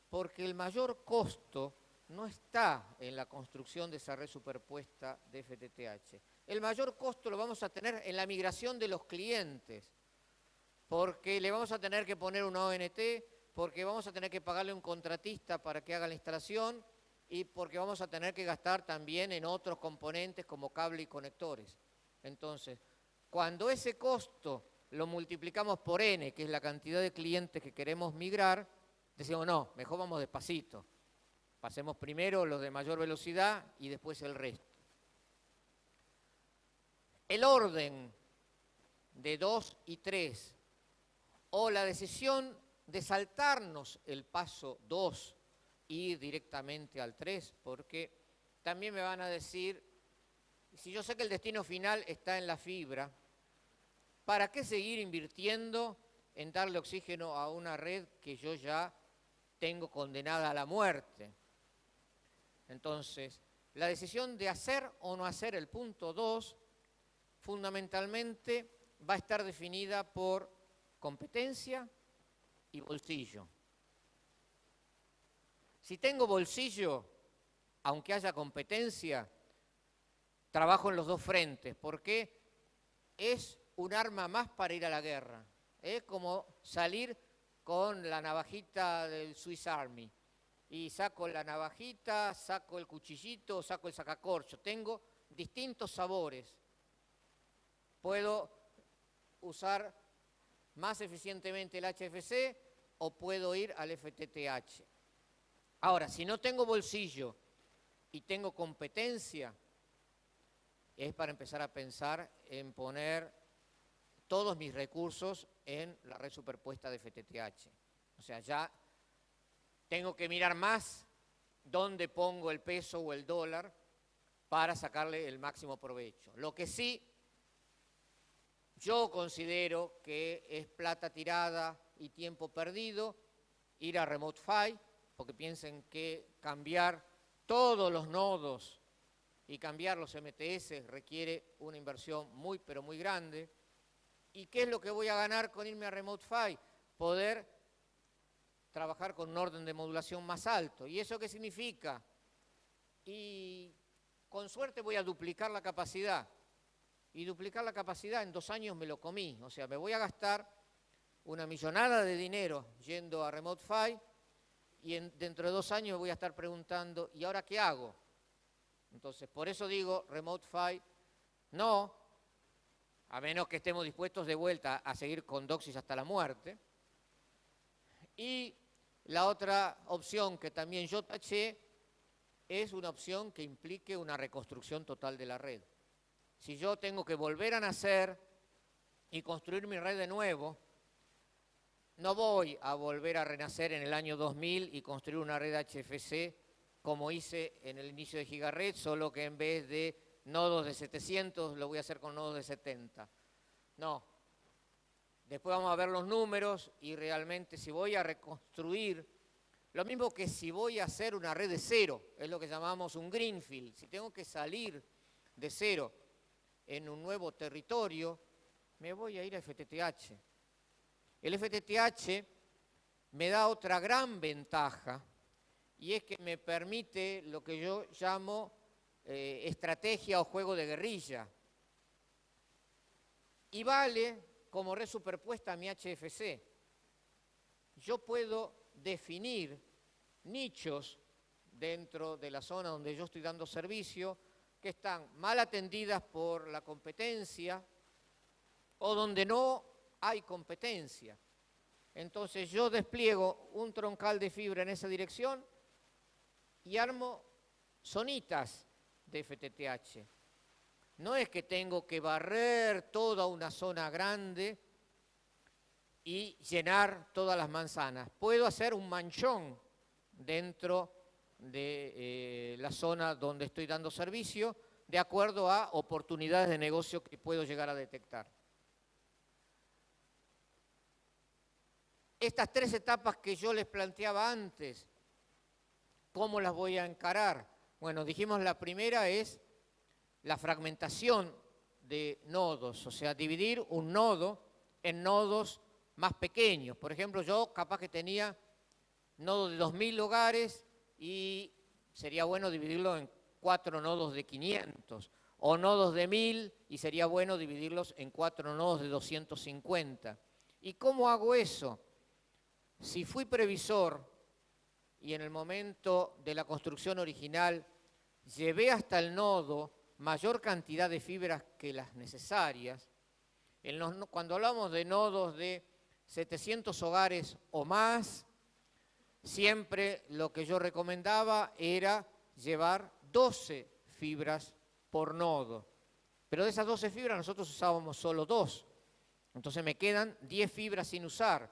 Porque el mayor costo no está en la construcción de esa red superpuesta de FTTH. El mayor costo lo vamos a tener en la migración de los clientes, porque le vamos a tener que poner una ONT, porque vamos a tener que pagarle a un contratista para que haga la instalación y porque vamos a tener que gastar también en otros componentes como cable y conectores. Entonces, cuando ese costo lo multiplicamos por N, que es la cantidad de clientes que queremos migrar, decimos, no, mejor vamos despacito. Pasemos primero los de mayor velocidad y después el resto. El orden de 2 y 3 o la decisión de saltarnos el paso 2 e ir directamente al 3, porque también me van a decir, si yo sé que el destino final está en la fibra, ¿para qué seguir invirtiendo en darle oxígeno a una red que yo ya tengo condenada a la muerte? Entonces, la decisión de hacer o no hacer el punto 2 fundamentalmente va a estar definida por competencia y bolsillo. Si tengo bolsillo, aunque haya competencia, trabajo en los dos frentes, porque es un arma más para ir a la guerra. Es como salir con la navajita del Swiss Army. Y saco la navajita, saco el cuchillito, saco el sacacorcho. Tengo distintos sabores. Puedo usar más eficientemente el HFC o puedo ir al FTTH. Ahora, si no tengo bolsillo y tengo competencia, es para empezar a pensar en poner todos mis recursos en la red superpuesta de FTTH. O sea, ya tengo que mirar más dónde pongo el peso o el dólar para sacarle el máximo provecho. Lo que sí, yo considero que es plata tirada y tiempo perdido ir a Remote PHY, porque piensen que cambiar todos los nodos y cambiar los MTS requiere una inversión muy, pero muy grande. ¿Y qué es lo que voy a ganar con irme a Remote PHY? Poder trabajar con un orden de modulación más alto. ¿Y eso qué significa? Y con suerte voy a duplicar la capacidad. Y duplicar la capacidad en 2 años me lo comí. O sea, me voy a gastar una millonada de dinero yendo a Remote PHY y dentro de 2 años me voy a estar preguntando, ¿y ahora qué hago? Entonces, por eso digo, Remote PHY no, a menos que estemos dispuestos de vuelta a seguir con DOCSIS hasta la muerte. Y la otra opción que también yo taché es una opción que implique una reconstrucción total de la red. Si yo tengo que volver a nacer y construir mi red de nuevo, no voy a volver a renacer en el año 2000 y construir una red HFC como hice en el inicio de Gigared, solo que en vez de nodos de 700 lo voy a hacer con nodos de 70. No. Después vamos a ver los números y realmente si voy a reconstruir, lo mismo que si voy a hacer una red de cero, es lo que llamamos un greenfield. Si tengo que salir de cero en un nuevo territorio, me voy a ir a FTTH. El FTTH me da otra gran ventaja y es que me permite lo que yo llamo estrategia o juego de guerrilla. Y vale como red superpuesta a mi HFC. Yo puedo definir nichos dentro de la zona donde yo estoy dando servicio que están mal atendidas por la competencia o donde no hay competencia. Entonces yo despliego un troncal de fibra en esa dirección y armo zonitas de FTTH. No es que tengo que barrer toda una zona grande y llenar todas las manzanas. Puedo hacer un manchón dentro de la zona donde estoy dando servicio de acuerdo a oportunidades de negocio que puedo llegar a detectar. Estas 3 etapas que yo les planteaba antes ¿Cómo las voy a encarar? Bueno, dijimos la primera es la fragmentación de nodos, o sea, dividir un nodo en nodos más pequeños. Por ejemplo, yo capaz que tenía nodos de 2000 hogares y sería bueno dividirlo en 4 nodos de 500, o nodos de 1000 y sería bueno dividirlos en 4 nodos de 250. ¿Y cómo hago eso? Si fui previsor y en el momento de la construcción original llevé hasta el nodo mayor cantidad de fibras que las necesarias, cuando hablamos de nodos de 700 hogares o más, siempre lo que yo recomendaba era llevar 12 fibras por nodo. Pero de esas 12 fibras nosotros usábamos solo 2. Entonces me quedan 10 fibras sin usar.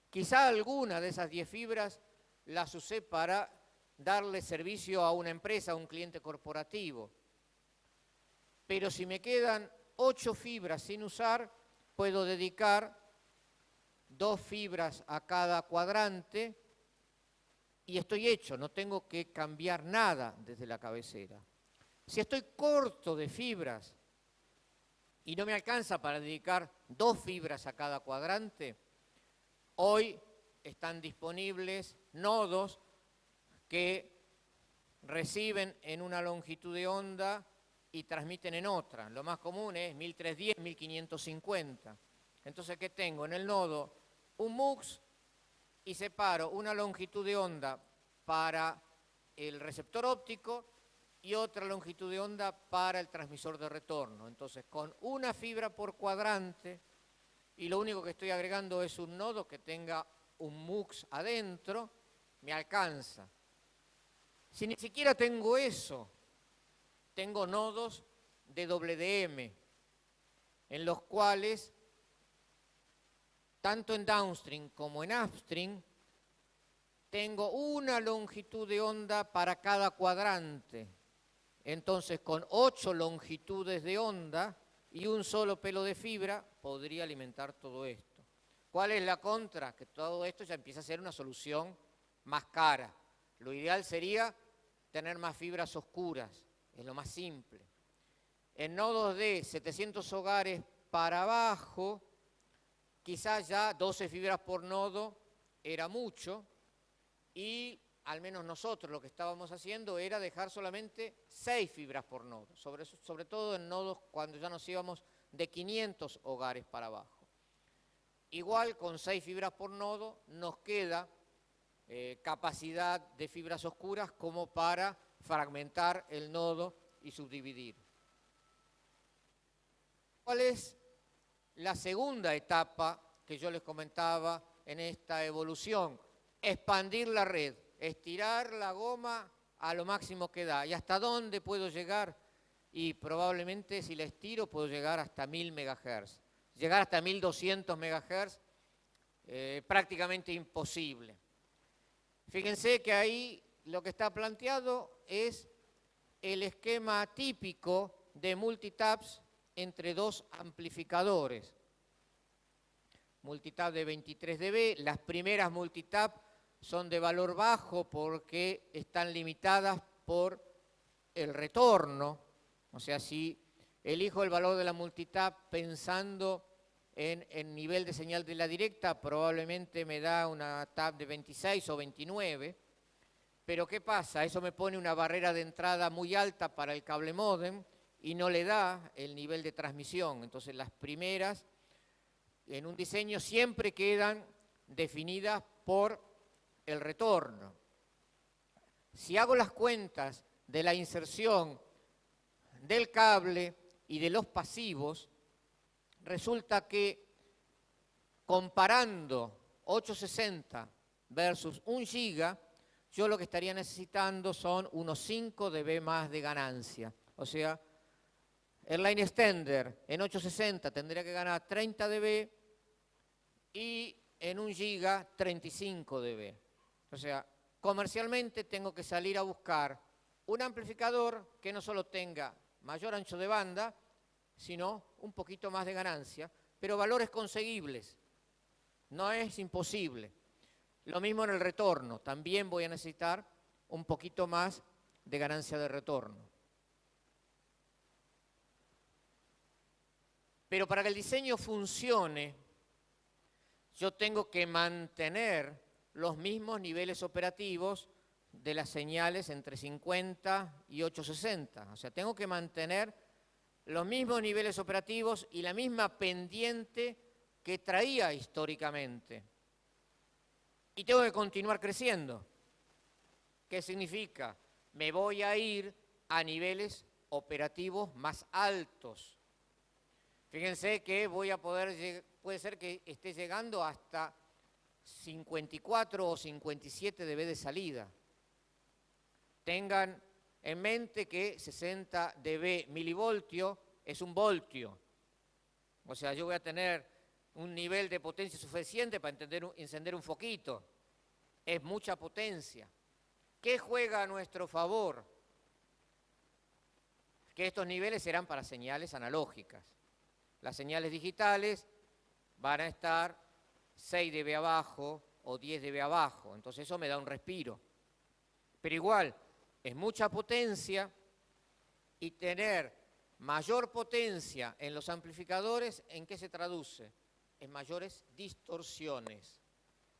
Quizá alguna de esas 10 fibras las usé para darle servicio a una empresa, a un cliente corporativo. Pero si me quedan 8 fibras sin usar, puedo dedicar 2 fibras a cada cuadrante y estoy hecho, no tengo que cambiar nada desde la cabecera. Si estoy corto de fibras y no me alcanza para dedicar 2 fibras a cada cuadrante, hoy están disponibles nodos que reciben en una longitud de onda y transmiten en otra. Lo más común es 1310, 1550. Entonces, ¿qué tengo? En el nodo un MUX y separo una longitud de onda para el receptor óptico y otra longitud de onda para el transmisor de retorno. Entonces, con una fibra por cuadrante, y lo único que estoy agregando es un nodo que tenga un MUX adentro, me alcanza. Si ni siquiera tengo eso, tengo nodos de WDM, en los cuales, tanto en downstream como en upstream, tengo una longitud de onda para cada cuadrante. Entonces, con 8 longitudes de onda y un solo pelo de fibra, podría alimentar todo esto. ¿Cuál es la contra? Que todo esto ya empieza a ser una solución más cara. Lo ideal sería tener más fibras oscuras, es lo más simple. En nodos de 700 hogares para abajo, quizás ya 12 fibras por nodo era mucho y al menos nosotros lo que estábamos haciendo era dejar solamente 6 fibras por nodo, sobre todo en nodos cuando ya nos íbamos de 500 hogares para abajo. Igual con 6 fibras por nodo nos queda capacidad de fibras oscuras como para fragmentar el nodo y subdividir. ¿Cuál es la segunda etapa que yo les comentaba en esta evolución? Expandir la red, estirar la goma a lo máximo que da. ¿Y hasta dónde puedo llegar? Y probablemente si la estiro puedo llegar hasta 1000 MHz. Llegar hasta 1200 MHz prácticamente imposible. Fíjense que ahí lo que está planteado es el esquema típico de multitaps entre 2 amplificadores. Multitap de 23 dB, las primeras multitap son de valor bajo porque están limitadas por el retorno. O sea, si elijo el valor de la multitap pensando en el nivel de señal de la directa, probablemente me da una tap de 26 o 29. Pero ¿qué pasa? Eso me pone una barrera de entrada muy alta para el cable módem y no le da el nivel de transmisión. Entonces las primeras en un diseño siempre quedan definidas por el retorno. Si hago las cuentas de la inserción del cable y de los pasivos, resulta que comparando 860 versus 1 giga, yo lo que estaría necesitando son unos 5 dB más de ganancia. O sea, el line extender en 860 tendría que ganar 30 dB y en 1 giga 35 dB. O sea, comercialmente tengo que salir a buscar un amplificador que no solo tenga mayor ancho de banda, sino un poquito más de ganancia, pero valores conseguibles. No es imposible. Lo mismo en el retorno, también voy a necesitar un poquito más de ganancia de retorno. Pero para que el diseño funcione, yo tengo que mantener los mismos niveles operativos de las señales entre 50 y 860. O sea, tengo que mantener los mismos niveles operativos y la misma pendiente que traía históricamente. Y tengo que continuar creciendo. ¿Qué significa? Me voy a ir a niveles operativos más altos. Fíjense que puede ser que esté llegando hasta 54 o 57 dB de salida. Tengan en mente que 60 dB milivoltio es un voltio. O sea, yo voy a tener un nivel de potencia suficiente para encender un foquito. Es mucha potencia. ¿Qué juega a nuestro favor? Que estos niveles serán para señales analógicas. Las señales digitales van a estar 6 dB abajo o 10 dB abajo. Entonces eso me da un respiro. Pero igual, es mucha potencia y tener mayor potencia en los amplificadores, ¿en qué se traduce? En mayores distorsiones.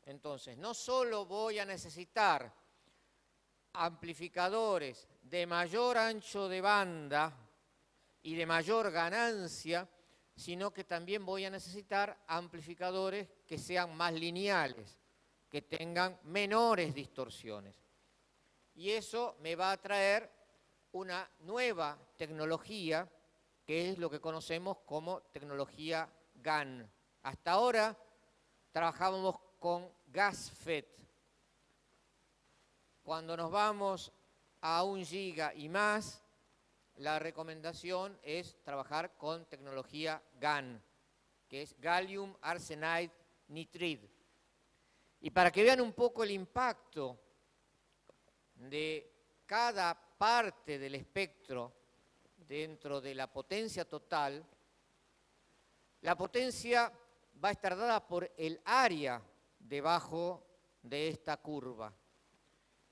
Entonces, no solo voy a necesitar amplificadores de mayor ancho de banda y de mayor ganancia, sino que también voy a necesitar amplificadores que sean más lineales, que tengan menores distorsiones. Y eso me va a traer una nueva tecnología, que es lo que conocemos como tecnología GaN. Hasta ahora trabajábamos con GaAsPhET. Cuando nos vamos a 1 giga y más, la recomendación es trabajar con tecnología GaN, que es Gallium Arsenide Nitride. Y para que vean un poco el impacto de cada parte del espectro dentro de la potencia total, la potencia va a estar dada por el área debajo de esta curva.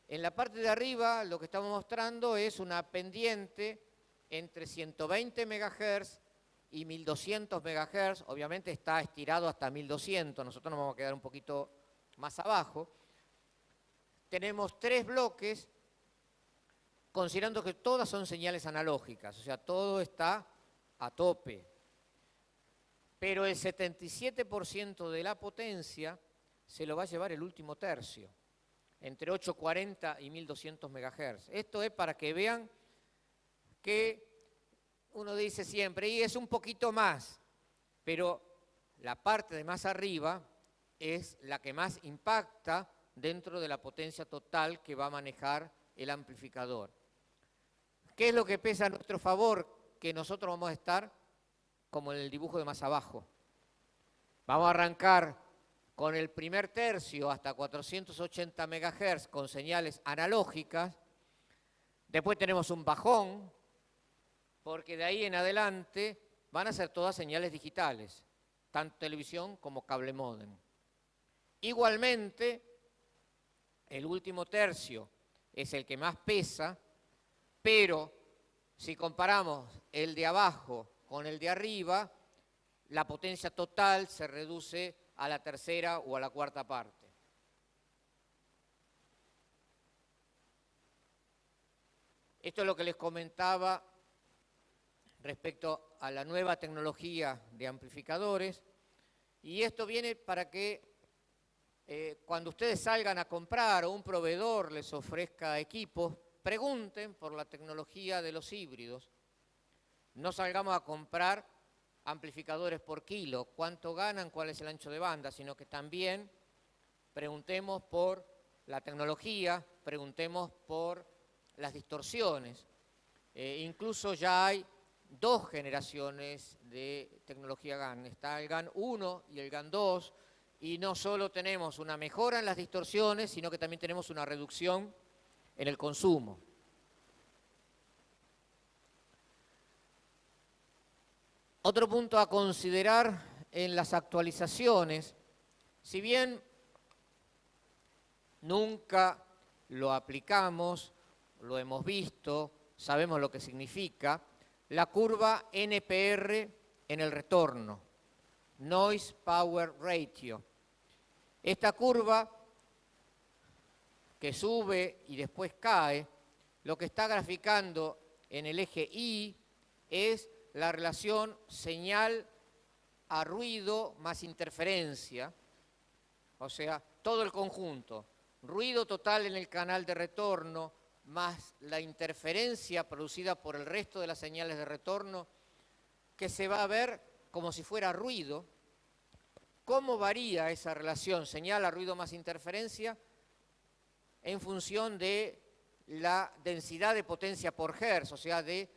En la parte de arriba lo que estamos mostrando es una pendiente entre 120 MHz y 1200 MHz, obviamente está estirado hasta 1200, nosotros nos vamos a quedar un poquito más abajo. Tenemos 3 bloques, considerando que todas son señales analógicas, o sea, todo está a tope. Pero el 77% de la potencia se lo va a llevar el último tercio, entre 840 y 1200 MHz. Esto es para que vean que uno dice siempre, y es un poquito más, pero la parte de más arriba es la que más impacta dentro de la potencia total que va a manejar el amplificador. ¿Qué es lo que pesa a nuestro favor? Que nosotros vamos a estar como en el dibujo de más abajo. Vamos a arrancar con el primer tercio hasta 480 MHz con señales analógicas. Después tenemos un bajón, porque de ahí en adelante van a ser todas señales digitales, tanto televisión como cable módem. Igualmente, el último tercio es el que más pesa, pero si comparamos el de abajo con el de arriba, la potencia total se reduce a la tercera o a la cuarta parte. Esto es lo que les comentaba respecto a la nueva tecnología de amplificadores, y esto viene para que cuando ustedes salgan a comprar o un proveedor les ofrezca equipos, pregunten por la tecnología de los híbridos. No salgamos a comprar amplificadores por kilo, cuánto ganan, cuál es el ancho de banda, sino que también preguntemos por la tecnología, preguntemos por las distorsiones. Incluso ya hay 2 generaciones de tecnología GaN. Está el GaN 1 y el GaN 2, y no solo tenemos una mejora en las distorsiones, sino que también tenemos una reducción en el consumo. Otro punto a considerar en las actualizaciones, si bien nunca lo aplicamos, lo hemos visto, sabemos lo que significa, la curva NPR en el retorno, Noise Power Ratio. Esta curva que sube y después cae, lo que está graficando en el eje Y es la relación señal a ruido más interferencia, o sea, todo el conjunto, ruido total en el canal de retorno, más la interferencia producida por el resto de las señales de retorno, que se va a ver como si fuera ruido. ¿Cómo varía esa relación señal a ruido más interferencia? En función de la densidad de potencia por hertz, o sea, de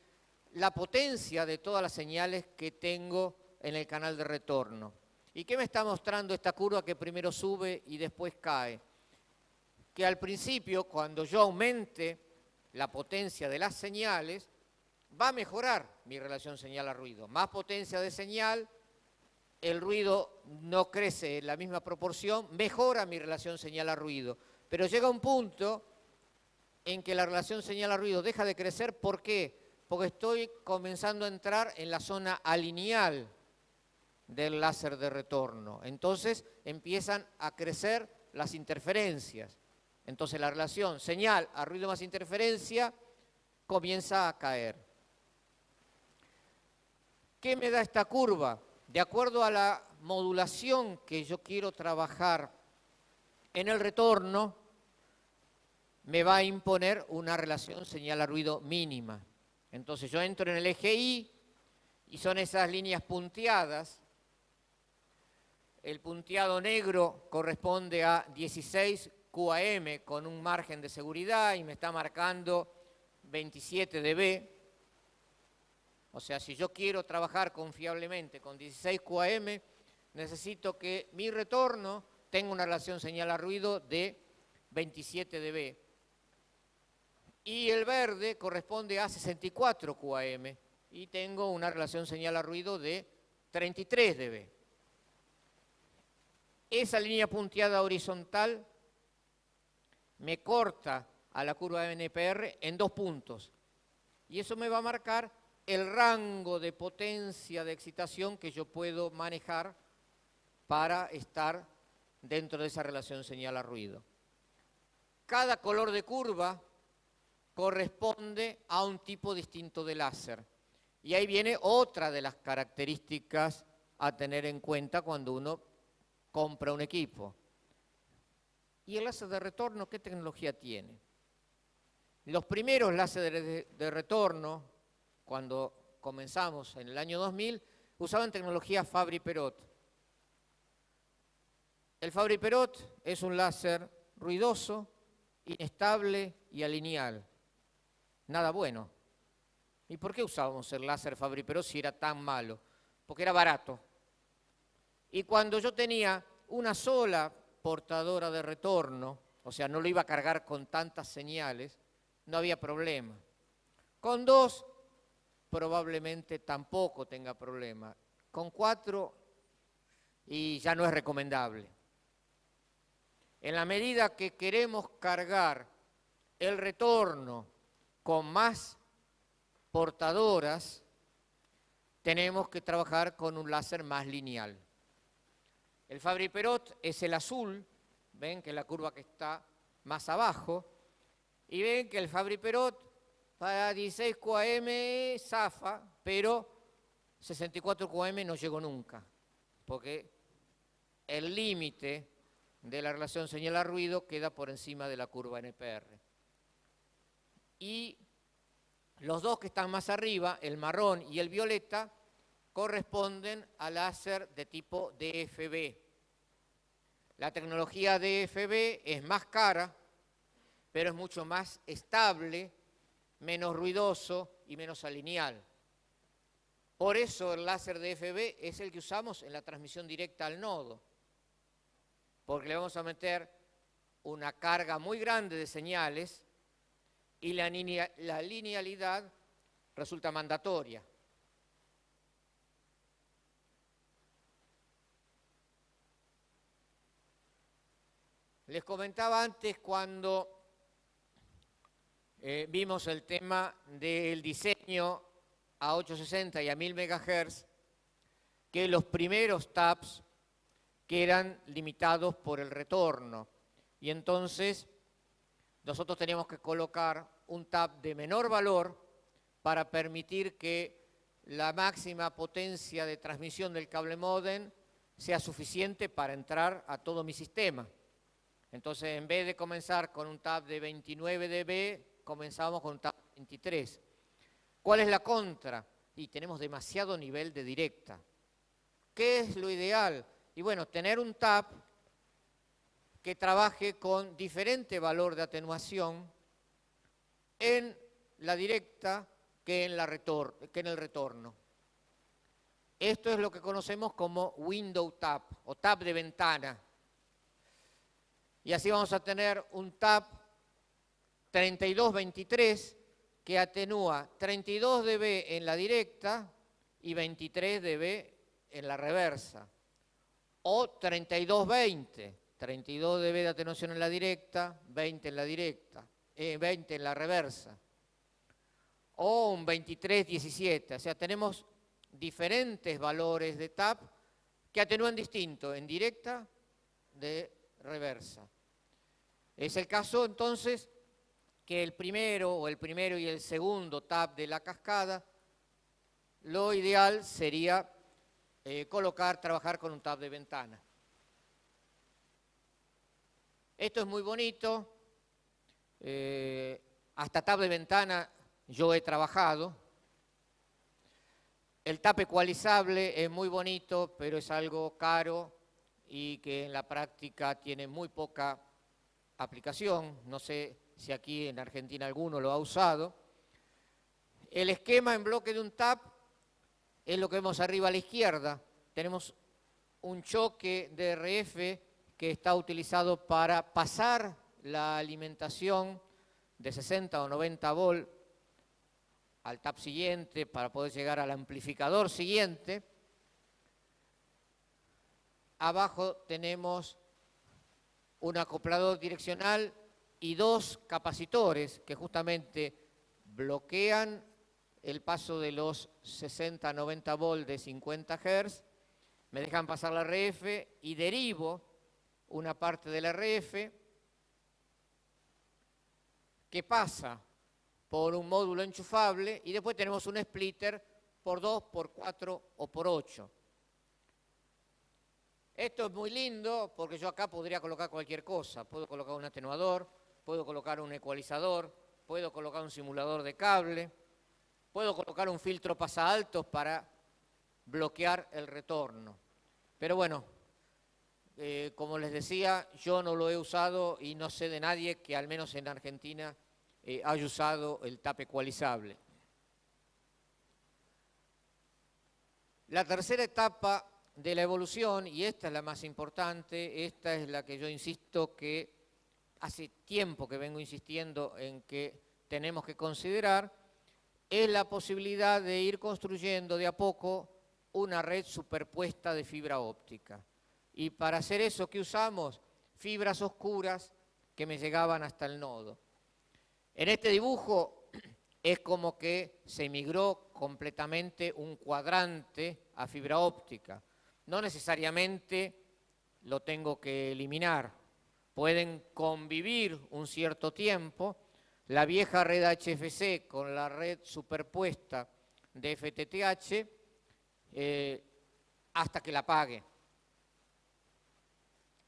la potencia de todas las señales que tengo en el canal de retorno. ¿Y qué me está mostrando esta curva que primero sube y después cae? Que al principio, cuando yo aumente la potencia de las señales, va a mejorar mi relación señal a ruido. Más potencia de señal, el ruido no crece en la misma proporción, mejora mi relación señal a ruido. Pero llega un punto en que la relación señal a ruido deja de crecer. ¿Por qué? Porque estoy comenzando a entrar en la zona alineal del láser de retorno. Entonces empiezan a crecer las interferencias. Entonces la relación señal a ruido más interferencia comienza a caer. ¿Qué me da esta curva? De acuerdo a la modulación que yo quiero trabajar en el retorno, me va a imponer una relación señal a ruido mínima. Entonces yo entro en el eje Y y son esas líneas punteadas. El punteado negro corresponde a 16 QAM con un margen de seguridad y me está marcando 27 dB. O sea, si yo quiero trabajar confiablemente con 16 QAM, necesito que mi retorno tenga una relación señal a ruido de 27 dB. Y el verde corresponde a 64 QAM y tengo una relación señal a ruido de 33 dB. Esa línea punteada horizontal me corta a la curva NPR en 2 puntos. Y eso me va a marcar el rango de potencia de excitación que yo puedo manejar para estar dentro de esa relación señal a ruido. Cada color de curva corresponde a un tipo distinto de láser. Y ahí viene otra de las características a tener en cuenta cuando uno compra un equipo. ¿Y el láser de retorno qué tecnología tiene? Los primeros láseres de retorno, cuando comenzamos en el año 2000, usaban tecnología Fabry-Perot. El Fabry-Perot es un láser ruidoso, inestable y alineal. Nada bueno. ¿Y por qué usábamos el láser Fabry-Perot si era tan malo? Porque era barato. Y cuando yo tenía una sola portadora de retorno, o sea, no lo iba a cargar con tantas señales, no había problema. Con 2, probablemente tampoco tenga problema. Con 4, y ya no es recomendable. En la medida que queremos cargar el retorno con más portadoras, tenemos que trabajar con un láser más lineal. El Fabry-Perot es el azul, ven que es la curva que está más abajo, y ven que el Fabry-Perot para 16 QAM zafa, pero 64 QAM no llegó nunca, porque el límite de la relación señal a ruido queda por encima de la curva NPR. Y los dos que están más arriba, el marrón y el violeta, corresponden al láser de tipo DFB. La tecnología DFB es más cara, pero es mucho más estable, menos ruidoso y menos alineal. Por eso el láser DFB es el que usamos en la transmisión directa al nodo, porque le vamos a meter una carga muy grande de señales y la linealidad resulta mandatoria. Les comentaba antes cuando vimos el tema del diseño a 860 y a 1000 MHz, que los primeros taps que eran limitados por el retorno. Y entonces nosotros teníamos que colocar un tap de menor valor para permitir que la máxima potencia de transmisión del cable módem sea suficiente para entrar a todo mi sistema. Entonces, en vez de comenzar con un tap de 29 dB, comenzamos con un tap de 23. ¿Cuál es la contra? Y tenemos demasiado nivel de directa. ¿Qué es lo ideal? Y bueno, tener un tap que trabaje con diferente valor de atenuación en la directa que en el retorno. Esto es lo que conocemos como window tap o tap de ventana. Y así vamos a tener un tap 3223 que atenúa 32 dB en la directa y 23 dB en la reversa. O 3220, 32 dB de atenuación en la directa, 20 en la reversa. O un 2317, o sea, tenemos diferentes valores de tap que atenúan distinto en directa de reversa. Es el caso entonces que el primero y el segundo tap de la cascada, lo ideal sería trabajar con un tap de ventana. Esto es muy bonito, hasta tap de ventana yo he trabajado. El tap ecualizable es muy bonito, pero es algo caro y que en la práctica tiene muy poca aplicación. No sé si aquí en Argentina alguno lo ha usado. El esquema en bloque de un tap es lo que vemos arriba a la izquierda. Tenemos un choque de RF que está utilizado para pasar la alimentación de 60 o 90 volts al tap siguiente para poder llegar al amplificador siguiente. Abajo tenemos un acoplador direccional y dos capacitores que justamente bloquean el paso de los 60 a 90 volts de 50 Hz, me dejan pasar la RF y derivo una parte del RF que pasa por un módulo enchufable y después tenemos un splitter por 2, por 4 o por 8. Esto es muy lindo porque yo acá podría colocar cualquier cosa. Puedo colocar un atenuador, puedo colocar un ecualizador, puedo colocar un simulador de cable, puedo colocar un filtro pasaaltos para bloquear el retorno. Pero bueno, como les decía, yo no lo he usado y no sé de nadie que al menos en Argentina haya usado el tap ecualizable. La tercera etapa de la evolución, y esta es la más importante, esta es la que yo insisto que hace tiempo que vengo insistiendo en que tenemos que considerar, es la posibilidad de ir construyendo de a poco una red superpuesta de fibra óptica. Y para hacer eso, ¿qué usamos? Fibras oscuras que me llegaban hasta el nodo. En este dibujo es como que se migró completamente un cuadrante a fibra óptica. No necesariamente lo tengo que eliminar. Pueden convivir un cierto tiempo. La vieja red HFC con la red superpuesta de FTTH hasta que la apague.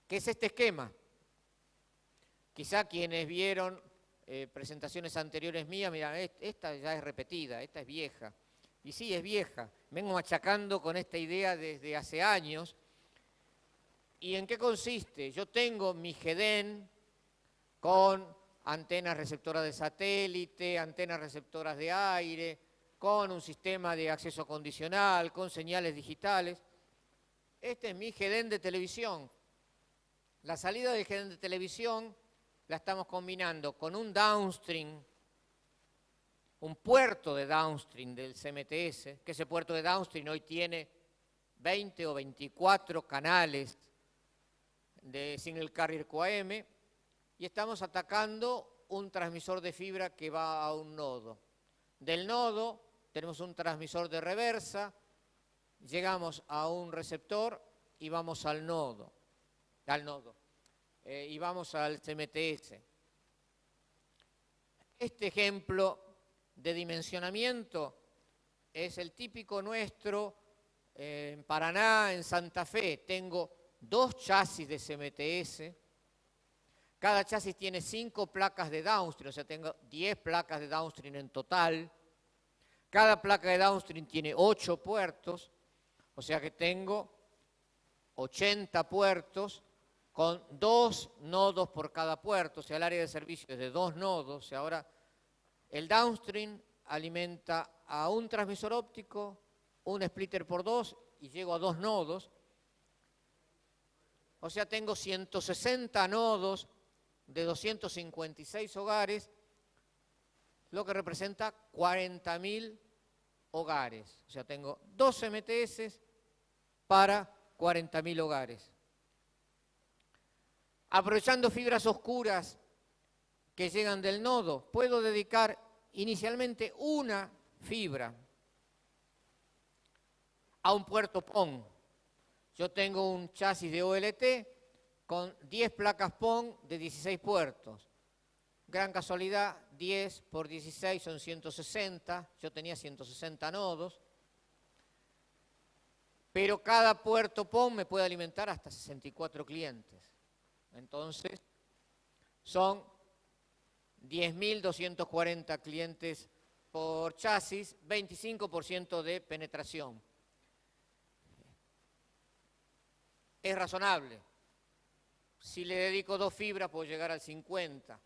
¿Qué es este esquema? Quizá quienes vieron presentaciones anteriores mías, mira, esta ya es repetida, esta es vieja. Y sí, es vieja. Vengo machacando con esta idea desde hace años. ¿Y en qué consiste? Yo tengo mi GEDEN con antenas receptoras de satélite, antenas receptoras de aire, con un sistema de acceso condicional, con señales digitales. Este es mi GEDEN de televisión. La salida del GEDEN de televisión la estamos combinando con un downstream, un puerto de downstream del CMTS, que ese puerto de downstream hoy tiene 20 o 24 canales de single carrier QAM, y estamos atacando un transmisor de fibra que va a un nodo. Del nodo tenemos un transmisor de reversa, llegamos a un receptor y vamos al nodo, y vamos al CMTS. Este ejemplo de dimensionamiento es el típico nuestro en Paraná, en Santa Fe. Tengo 2 chasis de CMTS. Cada chasis tiene 5 placas de downstream, o sea, tengo 10 placas de downstream en total. Cada placa de downstream tiene 8 puertos, o sea que tengo 80 puertos con 2 nodos por cada puerto, o sea, el área de servicio es de 2 nodos. O sea, ahora el downstream alimenta a un transmisor óptico, un splitter por 2 y llego a 2 nodos. O sea, tengo 160 nodos de 256 hogares, lo que representa 40.000 hogares. O sea, tengo 2 MTS para 40.000 hogares. Aprovechando fibras oscuras que llegan del nodo, puedo dedicar inicialmente una fibra a un puerto PON. Yo tengo un chasis de OLT con 10 placas PON de 16 puertos. Gran casualidad, 10 por 16 son 160, yo tenía 160 nodos, pero cada puerto PON me puede alimentar hasta 64 clientes. Entonces, son 10.240 clientes por chasis, 25% de penetración. Es razonable. Si le dedico 2 fibras, puedo llegar al 50.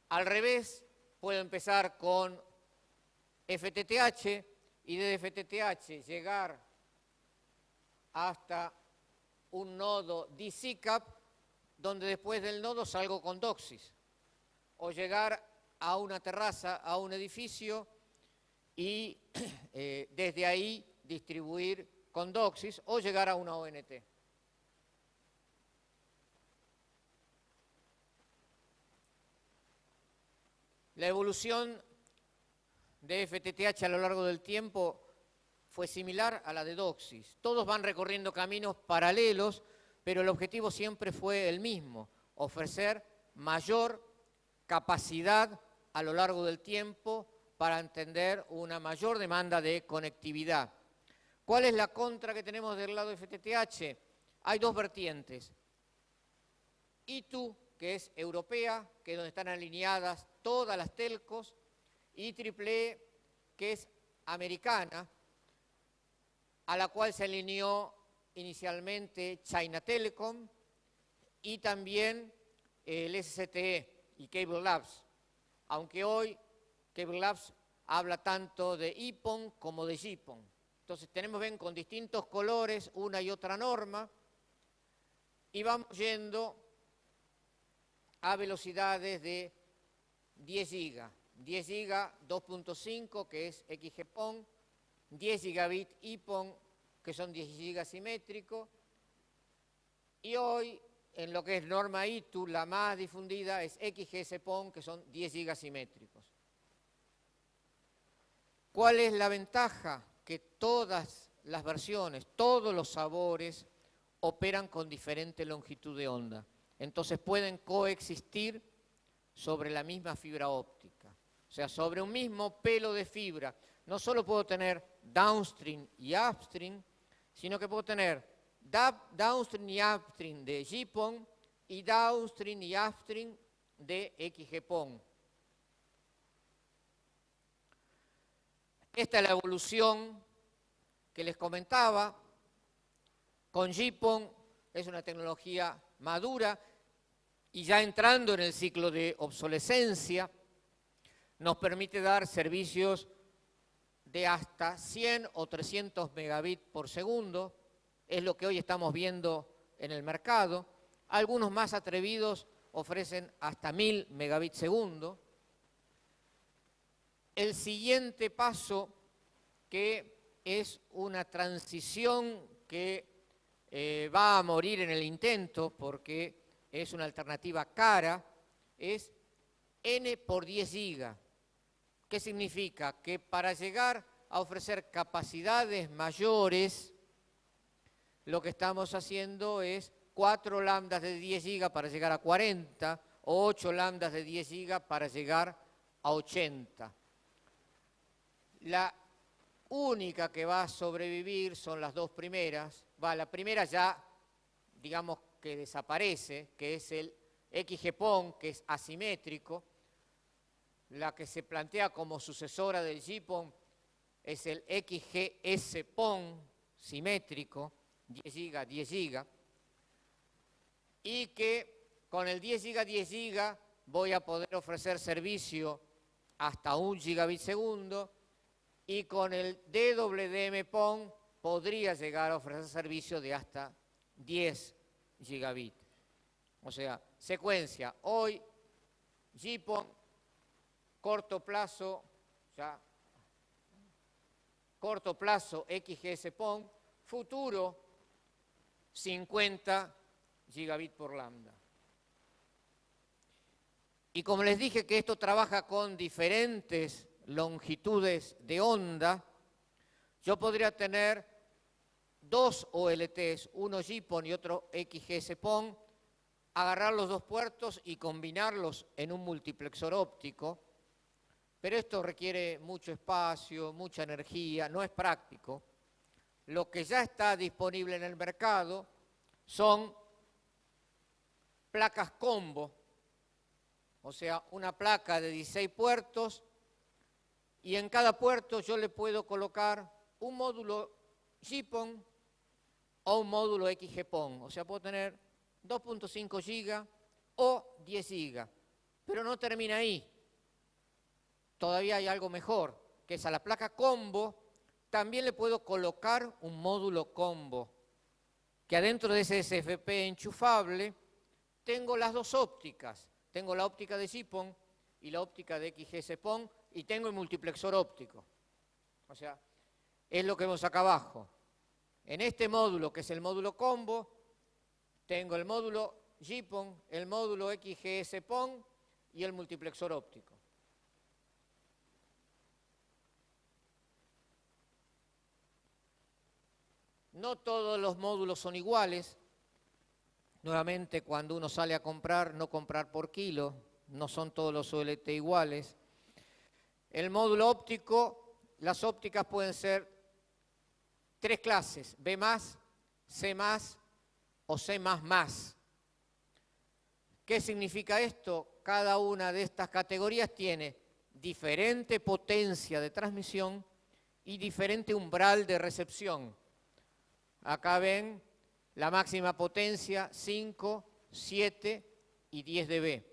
Al revés, puedo empezar con FTTH y de FTTH llegar hasta un nodo DCCAP, donde después del nodo salgo con DOCSIS. O llegar a una terraza, a un edificio y desde ahí distribuir con DOCSIS o llegar a una ONT. La evolución de FTTH a lo largo del tiempo fue similar a la de DOCSIS. Todos van recorriendo caminos paralelos, pero el objetivo siempre fue el mismo: ofrecer mayor capacidad a lo largo del tiempo para atender una mayor demanda de conectividad. ¿Cuál es la contra que tenemos del lado de FTTH? Hay 2 vertientes. ITU, que es europea, que es donde están alineadas todas las telcos, y IEEE, que es americana, a la cual se alineó inicialmente China Telecom y también el SCTE y Cable Labs, aunque hoy Cable Labs habla tanto de IPON como de GPON. Entonces tenemos, ven, con distintos colores una y otra norma y vamos yendo a velocidades de 10 GB. 10 GB 2.5, que es XGPON, 10 gigabit IPON, que son 10 GB simétricos, y hoy en lo que es norma ITU, la más difundida es XGS-PON, que son 10 GB simétricos. ¿Cuál es la ventaja? Que todas las versiones, todos los sabores operan con diferente longitud de onda. Entonces pueden coexistir sobre la misma fibra óptica. O sea, sobre un mismo pelo de fibra. No solo puedo tener downstream y upstream, sino que puedo tener downstream y upstream de GPON y downstream y upstream de XGPON. Esta es la evolución que les comentaba. Con GPON es una tecnología madura y ya entrando en el ciclo de obsolescencia, nos permite dar servicios de hasta 100 o 300 megabits por segundo, es lo que hoy estamos viendo en el mercado. Algunos más atrevidos ofrecen hasta 1000 megabits segundo. El siguiente paso, que es una transición que va a morir en el intento porque es una alternativa cara, es N por 10 gigas. ¿Qué significa? Que para llegar a ofrecer capacidades mayores, lo que estamos haciendo es 4 lambdas de 10 gigas para llegar a 40 o 8 lambdas de 10 gigas para llegar a 80. La única que va a sobrevivir son las dos primeras. La primera ya, digamos que desaparece, que es el XGPON, que es asimétrico. La que se plantea como sucesora del GPON es el XGS-PON simétrico, 10 GB, 10 GB, y que con el 10 GB, 10 GB voy a poder ofrecer servicio hasta 1 gigabit segundo, y con el DWDM-PON podría llegar a ofrecer servicio de hasta 10 gigabit. O sea, secuencia, hoy GPON, corto plazo, XGS-PON, futuro 50 gigabit por lambda. Y como les dije que esto trabaja con diferentes longitudes de onda, yo podría tener dos OLTs, uno GPON y otro XGS-PON, agarrar los dos puertos y combinarlos en un multiplexor óptico, pero esto requiere mucho espacio, mucha energía, no es práctico. Lo que ya está disponible en el mercado son placas combo, o sea, una placa de 16 puertos, y en cada puerto yo le puedo colocar un módulo GPON o un módulo XGPON. O sea, puedo tener 2.5 GB o 10 GB. Pero no termina ahí. Todavía hay algo mejor, que es a la placa combo también le puedo colocar un módulo combo, que adentro de ese SFP enchufable tengo las dos ópticas. Tengo la óptica de GPON y la óptica de XGS-PON, y tengo el multiplexor óptico. O sea, es lo que vemos acá abajo. En este módulo, que es el módulo combo, tengo el módulo GPON, el módulo XGS-PON y el multiplexor óptico. No todos los módulos son iguales. Nuevamente, cuando uno sale a comprar, no comprar por kilo, no son todos los OLT iguales. El módulo óptico, las ópticas pueden ser tres clases, B+, C+, o C++. ¿Qué significa esto? Cada una de estas categorías tiene diferente potencia de transmisión y diferente umbral de recepción. Acá ven la máxima potencia, 5, 7 y 10 dB.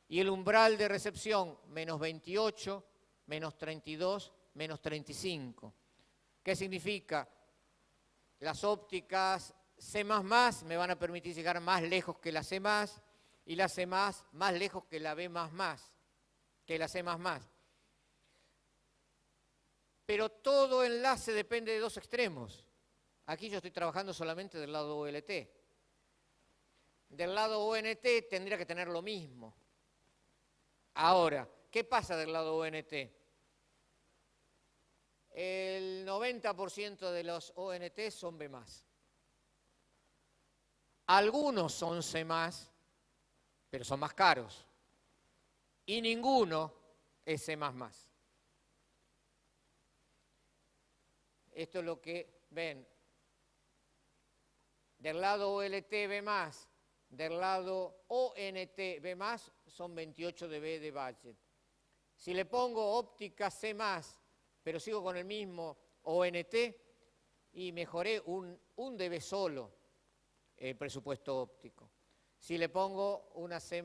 Y el umbral de recepción, menos 28, menos 32, menos 35. ¿Qué significa? Las ópticas C++ me van a permitir llegar más lejos que la C+, y la C++ más lejos que la B++, que la C++. Pero todo enlace depende de dos extremos. Aquí yo estoy trabajando solamente del lado OLT. Del lado ONT tendría que tener lo mismo. Ahora, ¿qué pasa del lado ONT? El 90% de los ONT son B+. Algunos son C+, pero son más caros. Y ninguno es C++. Esto es lo que ven. Del lado OLT B+, del lado ONT B+, son 28 dB de budget. Si le pongo óptica C+, pero sigo con el mismo ONT, y mejoré un dB solo el presupuesto óptico. Si le pongo una C++,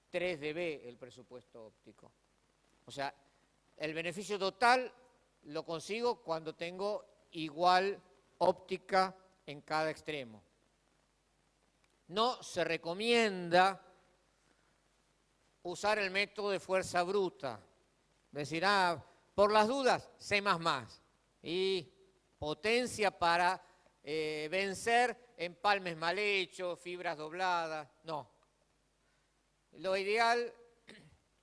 3 dB el presupuesto óptico. O sea, el beneficio total lo consigo cuando tengo igual óptica en cada extremo. No se recomienda usar el método de fuerza bruta. Decir, por las dudas, C++. Y potencia para vencer empalmes mal hechos, fibras dobladas, no. Lo ideal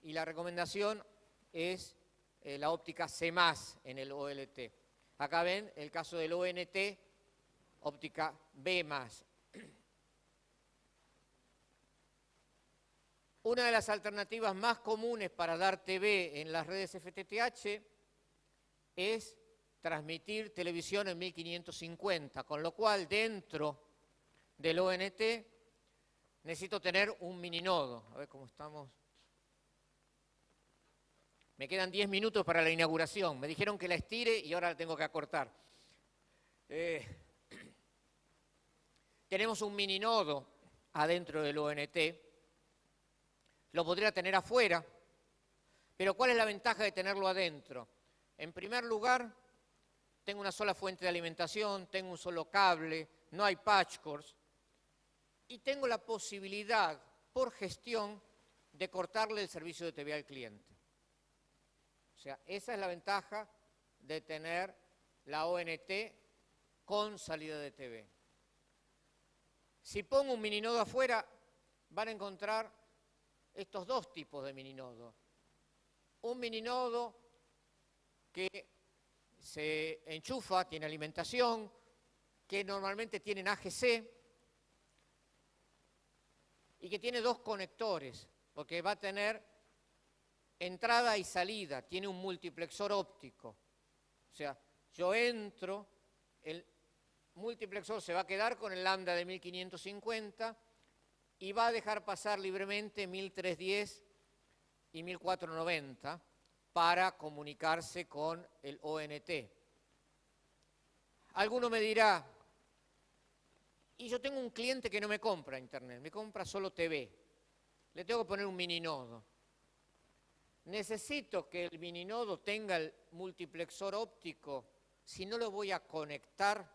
y la recomendación es la óptica C+ en el OLT. Acá ven el caso del ONT, óptica B+. Una de las alternativas más comunes para dar TV en las redes FTTH es transmitir televisión en 1550, con lo cual dentro del ONT necesito tener un mininodo. A ver cómo estamos. Me quedan 10 minutos para la inauguración. Me dijeron que la estire y ahora la tengo que acortar. Tenemos un mininodo adentro del ONT. Lo podría tener afuera, pero ¿cuál es la ventaja de tenerlo adentro? En primer lugar, tengo una sola fuente de alimentación, tengo un solo cable, no hay patchcords, y tengo la posibilidad, por gestión, de cortarle el servicio de TV al cliente. O sea, esa es la ventaja de tener la ONT con salida de TV. Si pongo un mininodo afuera, van a encontrar estos dos tipos de mininodo. Un mininodo que se enchufa, tiene alimentación, que normalmente tienen AGC y que tiene dos conectores, porque va a tener entrada y salida, tiene un multiplexor óptico. O sea, yo entro, el multiplexor se va a quedar con el lambda de 1550 y va a dejar pasar libremente 1310 y 1490 para comunicarse con el ONT. Alguno me dirá, y yo tengo un cliente que no me compra internet, me compra solo TV, le tengo que poner un mininodo. Necesito que el mininodo tenga el multiplexor óptico, si no lo voy a conectar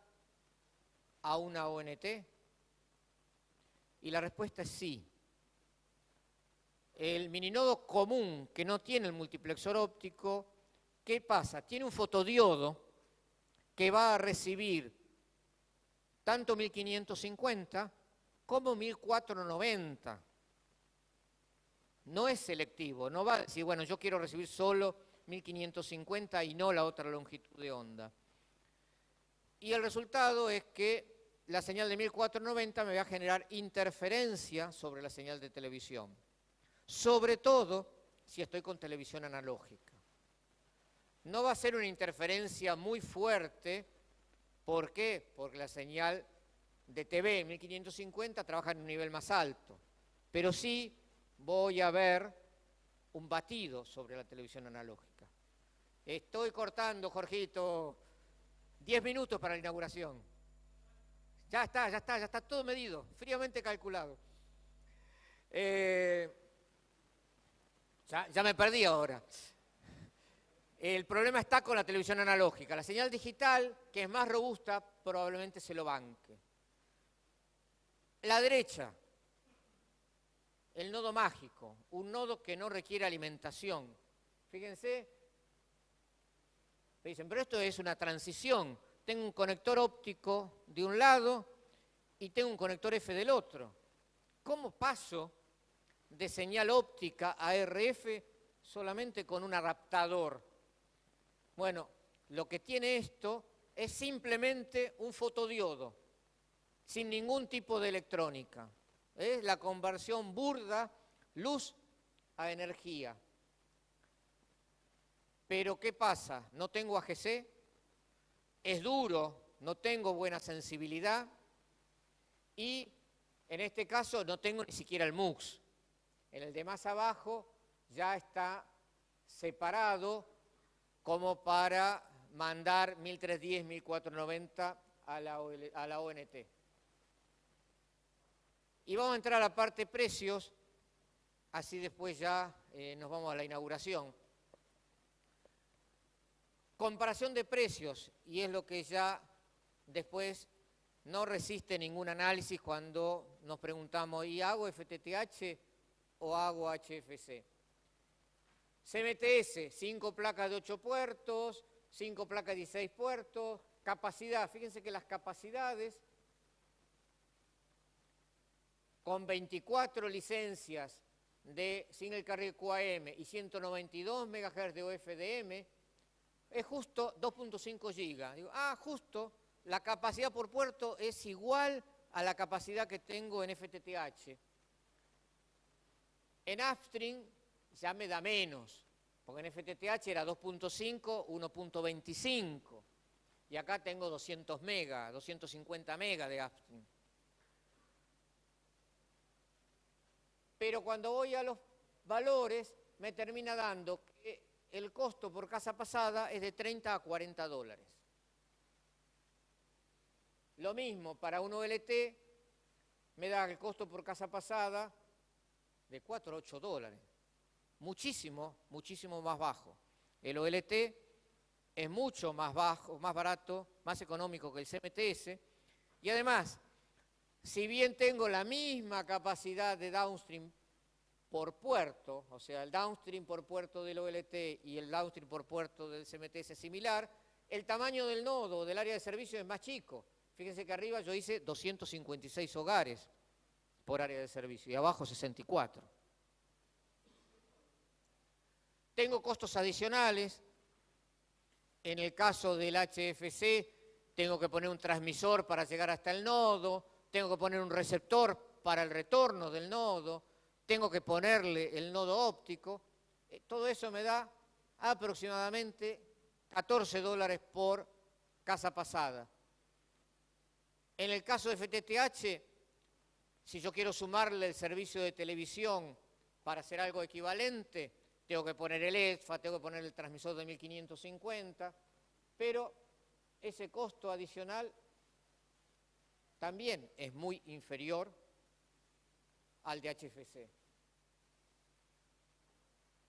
a una ONT. Y la respuesta es sí. El mininodo común que no tiene el multiplexor óptico, ¿qué pasa? Tiene un fotodiodo que va a recibir tanto 1550 como 1490. No es selectivo, no va a decir, bueno, yo quiero recibir solo 1550 y no la otra longitud de onda. Y el resultado es que la señal de 1490 me va a generar interferencia sobre la señal de televisión, sobre todo si estoy con televisión analógica. No va a ser una interferencia muy fuerte, ¿por qué? Porque la señal de TV en 1550 trabaja en un nivel más alto, pero sí voy a ver un batido sobre la televisión analógica. Estoy cortando, Jorgito, 10 minutos para la inauguración. Ya está todo medido, fríamente calculado. Ya me perdí ahora. El problema está con la televisión analógica. La señal digital, que es más robusta, probablemente se lo banque. La derecha, el nodo mágico, un nodo que no requiere alimentación. Fíjense, me dicen, pero esto es una transición. Tengo un conector óptico de un lado y tengo un conector F del otro. ¿Cómo paso de señal óptica a RF solamente con un adaptador? Bueno, lo que tiene esto es simplemente un fotodiodo, sin ningún tipo de electrónica. Es la conversión burda, luz a energía. Pero ¿qué pasa? No tengo AGC, es duro, no tengo buena sensibilidad y en este caso no tengo ni siquiera el MUX. En el de más abajo ya está separado como para mandar 1310, 1490 a la ONT. Y vamos a entrar a la parte precios, así después ya nos vamos a la inauguración. Comparación de precios, y es lo que ya después no resiste ningún análisis cuando nos preguntamos, ¿y hago FTTH o hago HFC? CMTS, 5 placas de 8 puertos, 5 placas de 16 puertos, Capacidad, fíjense que las capacidades, con 24 licencias de Single Carrier QAM y 192 MHz de OFDM, es justo 2.5 GB. Digo, justo la capacidad por puerto es igual a la capacidad que tengo en FTTH. En upstream ya me da menos, porque en FTTH era 2.5, 1.25. Y acá tengo 200 megas, 250 megas de upstream. Pero cuando voy a los valores, me termina dando que el costo por casa pasada es de 30 a 40 dólares. Lo mismo para un OLT, me da el costo por casa pasada de 4 a 8 dólares. Muchísimo, muchísimo más bajo. El OLT es mucho más bajo, más barato, más económico que el CMTS. Y además, si bien tengo la misma capacidad de downstream por puerto, o sea, el downstream por puerto del OLT y el downstream por puerto del CMTS es similar, el tamaño del nodo del área de servicio es más chico. Fíjense que arriba yo hice 256 hogares por área de servicio y abajo 64. Tengo costos adicionales. En el caso del HFC, tengo que poner un transmisor para llegar hasta el nodo, tengo que poner un receptor para el retorno del nodo, tengo que ponerle el nodo óptico. Todo eso me da aproximadamente 14 dólares por casa pasada. En el caso de FTTH, si yo quiero sumarle el servicio de televisión para hacer algo equivalente, tengo que poner el EDFA, tengo que poner el transmisor de 1550, pero ese costo adicional también es muy inferior al de HFC.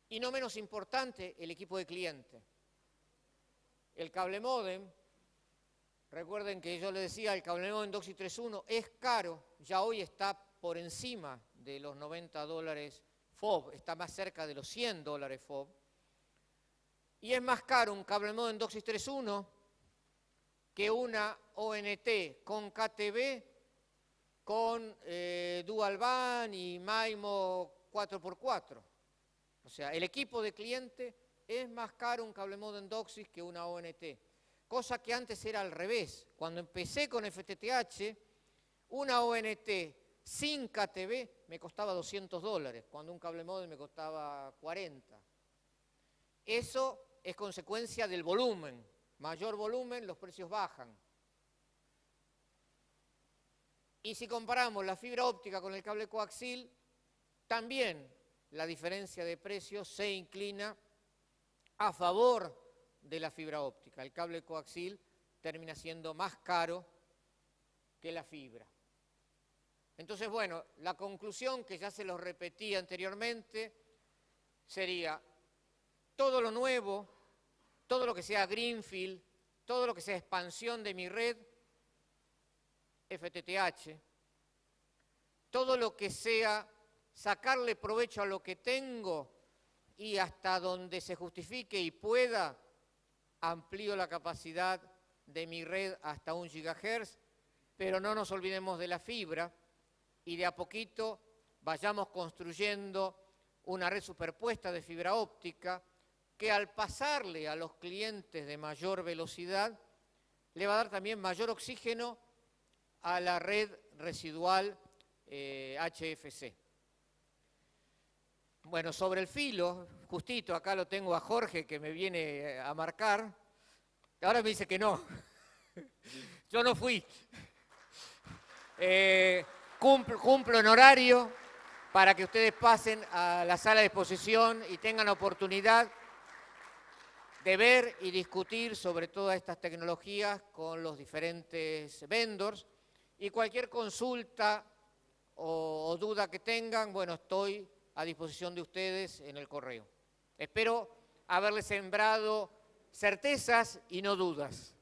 Y no menos importante, el equipo de cliente. El cable módem, recuerden que yo les decía, el cable módem DOCSIS 3.1 es caro, ya hoy está por encima de los 90 dólares FOB, está más cerca de los 100 dólares FOB. Y es más caro un cable módem DOCSIS 3.1 que una ONT con KTB, con Dual Band y MIMO 4x4. O sea, el equipo de cliente es más caro un cable modem DOCSIS que una ONT. Cosa que antes era al revés. Cuando empecé con FTTH, una ONT sin KTB me costaba 200 dólares, cuando un cable modem me costaba 40. Eso es consecuencia del volumen. Mayor volumen, los precios bajan. Y si comparamos la fibra óptica con el cable coaxil, también la diferencia de precios se inclina a favor de la fibra óptica. El cable coaxil termina siendo más caro que la fibra. Entonces, bueno, la conclusión, que ya se los repetí anteriormente, sería todo lo nuevo, todo lo que sea greenfield, todo lo que sea expansión de mi red, FTTH, todo lo que sea sacarle provecho a lo que tengo y hasta donde se justifique y pueda, amplío la capacidad de mi red hasta 1 GHz, pero no nos olvidemos de la fibra y de a poquito vayamos construyendo una red superpuesta de fibra óptica que al pasarle a los clientes de mayor velocidad le va a dar también mayor oxígeno a la red residual HFC. Bueno, sobre el filo, justito acá lo tengo a Jorge que me viene a marcar. Ahora me dice que no. Yo no fui. Cumplo en horario para que ustedes pasen a la sala de exposición y tengan oportunidad de ver y discutir sobre todas estas tecnologías con los diferentes vendors. Y cualquier consulta o duda que tengan, bueno, estoy a disposición de ustedes en el correo. Espero haberles sembrado certezas y no dudas.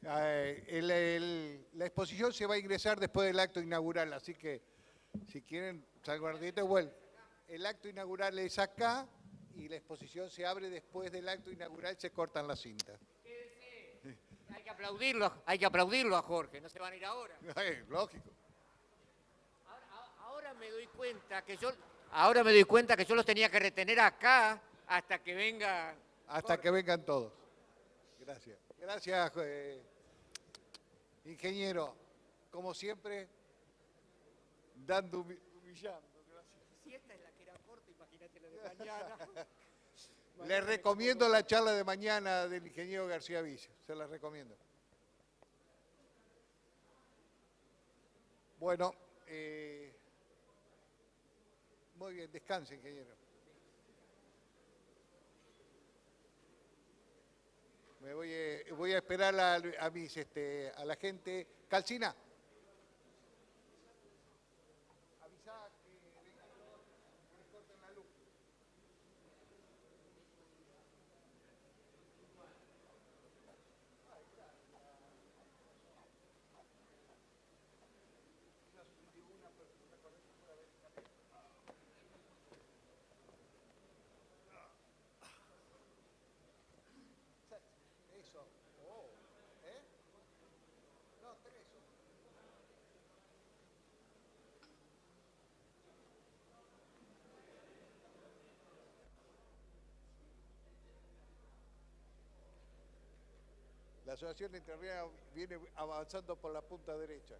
La exposición se va a ingresar después del acto inaugural, así que Si quieren, salgo un ratito y vuelvo. El acto inaugural es acá y la exposición se abre después del acto inaugural, se cortan las cintas. Hay que aplaudirlo a Jorge, no se van a ir ahora. Lógico. Ahora me doy cuenta que yo los tenía que retener acá hasta que venga. Hasta Jorge. que vengan todos. Gracias. Gracias, ingeniero. Como siempre, humillando. Gracias. Si esta es la que era corta, imagínate la de mañana. Les recomiendo la charla de mañana del ingeniero García Villa. Se la recomiendo. Bueno, muy bien, descanse, ingeniero. Voy a esperar a la gente. Calcina. Avisa que vengan todos, que les corten la luz. Eso. Oh, ¿eh? No, tres. La asociación intermedia viene avanzando por la punta derecha.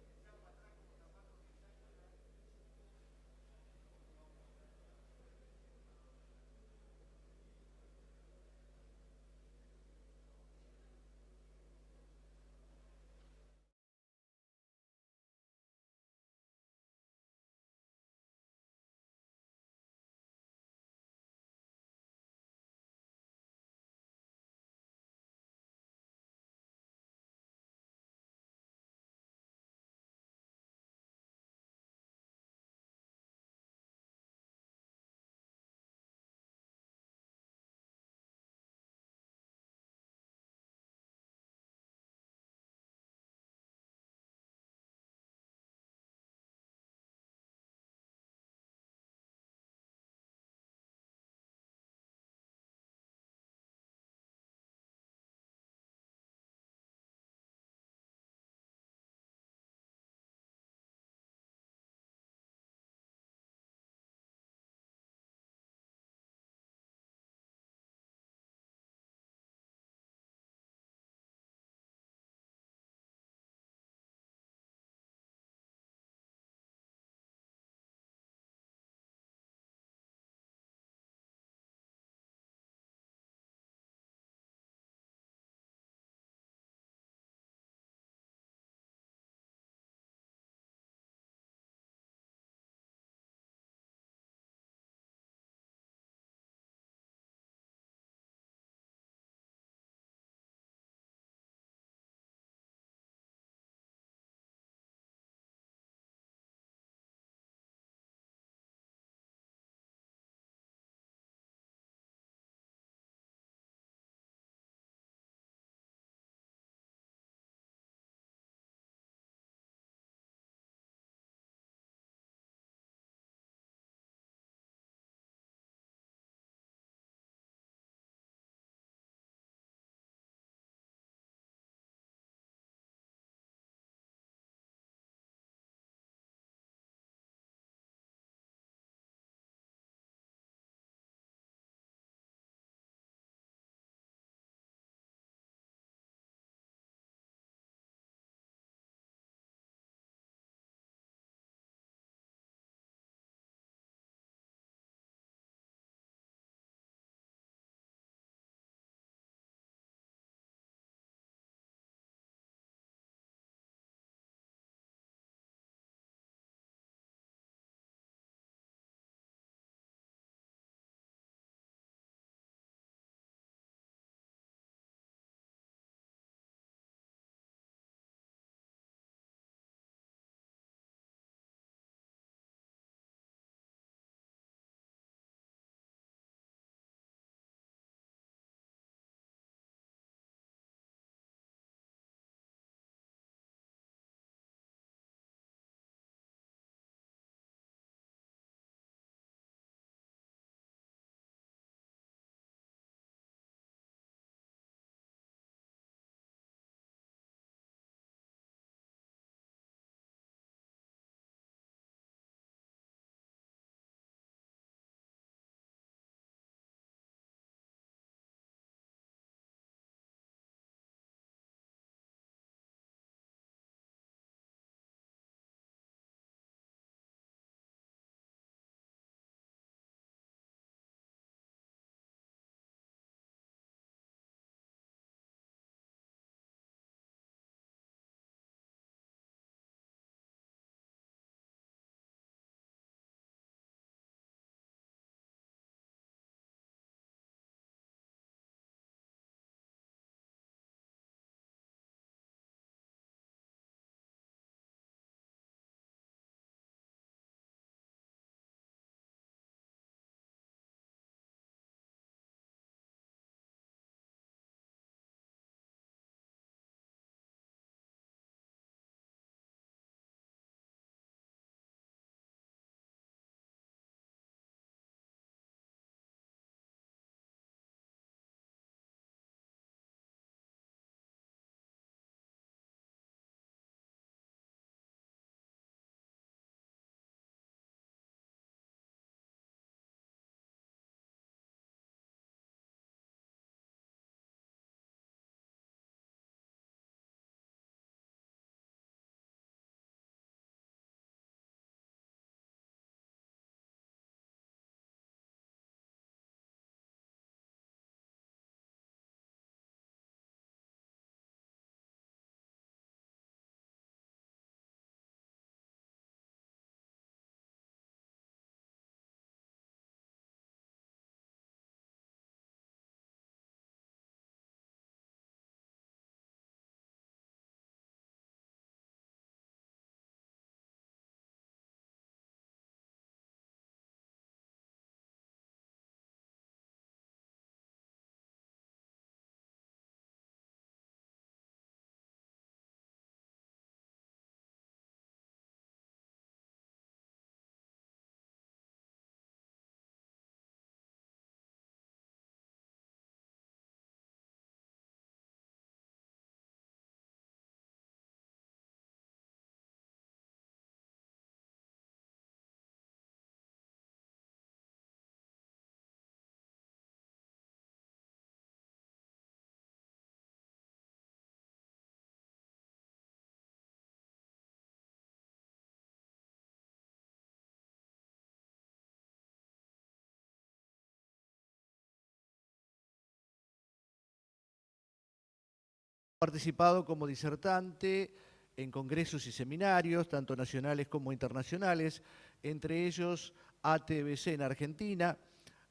participado como disertante en congresos y seminarios, tanto nacionales como internacionales, entre ellos ATBC en Argentina,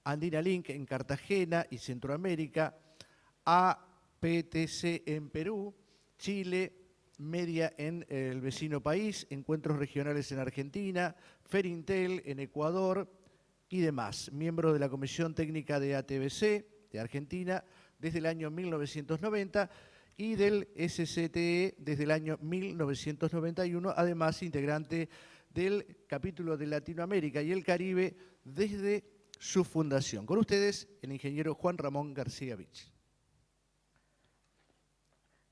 Andina Link en Cartagena y Centroamérica, APTC en Perú, Chile, Media en el vecino país, encuentros regionales en Argentina, Ferintel en Ecuador y demás. Miembro de la Comisión Técnica de ATBC de Argentina desde el año 1990 y del SCTE desde el año 1991, además integrante del capítulo de Latinoamérica y el Caribe desde su fundación. Con ustedes, el ingeniero Juan Ramón García Vich.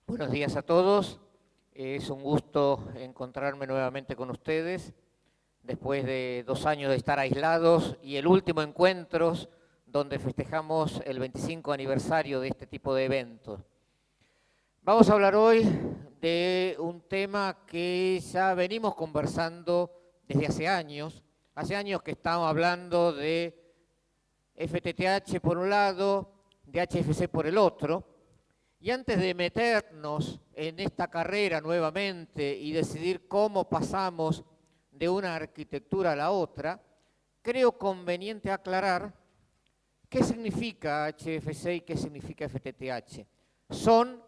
Buenos días a todos. Es un gusto encontrarme nuevamente con ustedes después de 2 años de estar aislados y el último encuentro donde festejamos el 25 aniversario de este tipo de eventos. Vamos a hablar hoy de un tema que ya venimos conversando desde hace años que estamos hablando de FTTH por un lado, de HFC por el otro. Y antes de meternos en esta carrera nuevamente y decidir cómo pasamos de una arquitectura a la otra, creo conveniente aclarar qué significa HFC y qué significa FTTH. Son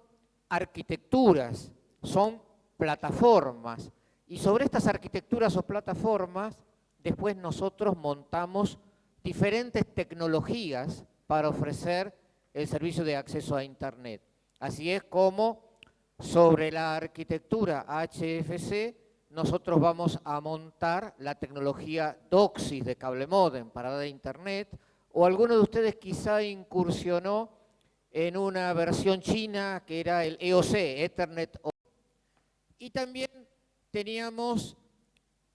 arquitecturas, son plataformas, y sobre estas arquitecturas o plataformas después nosotros montamos diferentes tecnologías para ofrecer el servicio de acceso a Internet. Así es como sobre la arquitectura HFC nosotros vamos a montar la tecnología DOCSIS de cable módem para dar Internet, o alguno de ustedes quizá incursionó en una versión china que era el EOC, Ethernet. Y también teníamos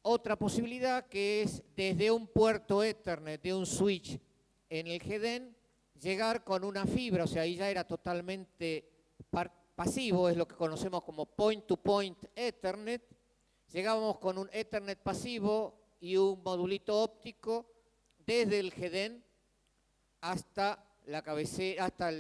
otra posibilidad que es desde un puerto Ethernet de un switch en el GDEN llegar con una fibra, o sea, ahí ya era totalmente pasivo, es lo que conocemos como point-to-point Ethernet. Llegábamos con un Ethernet pasivo y un modulito óptico desde el GDEN hasta la cabecera, hasta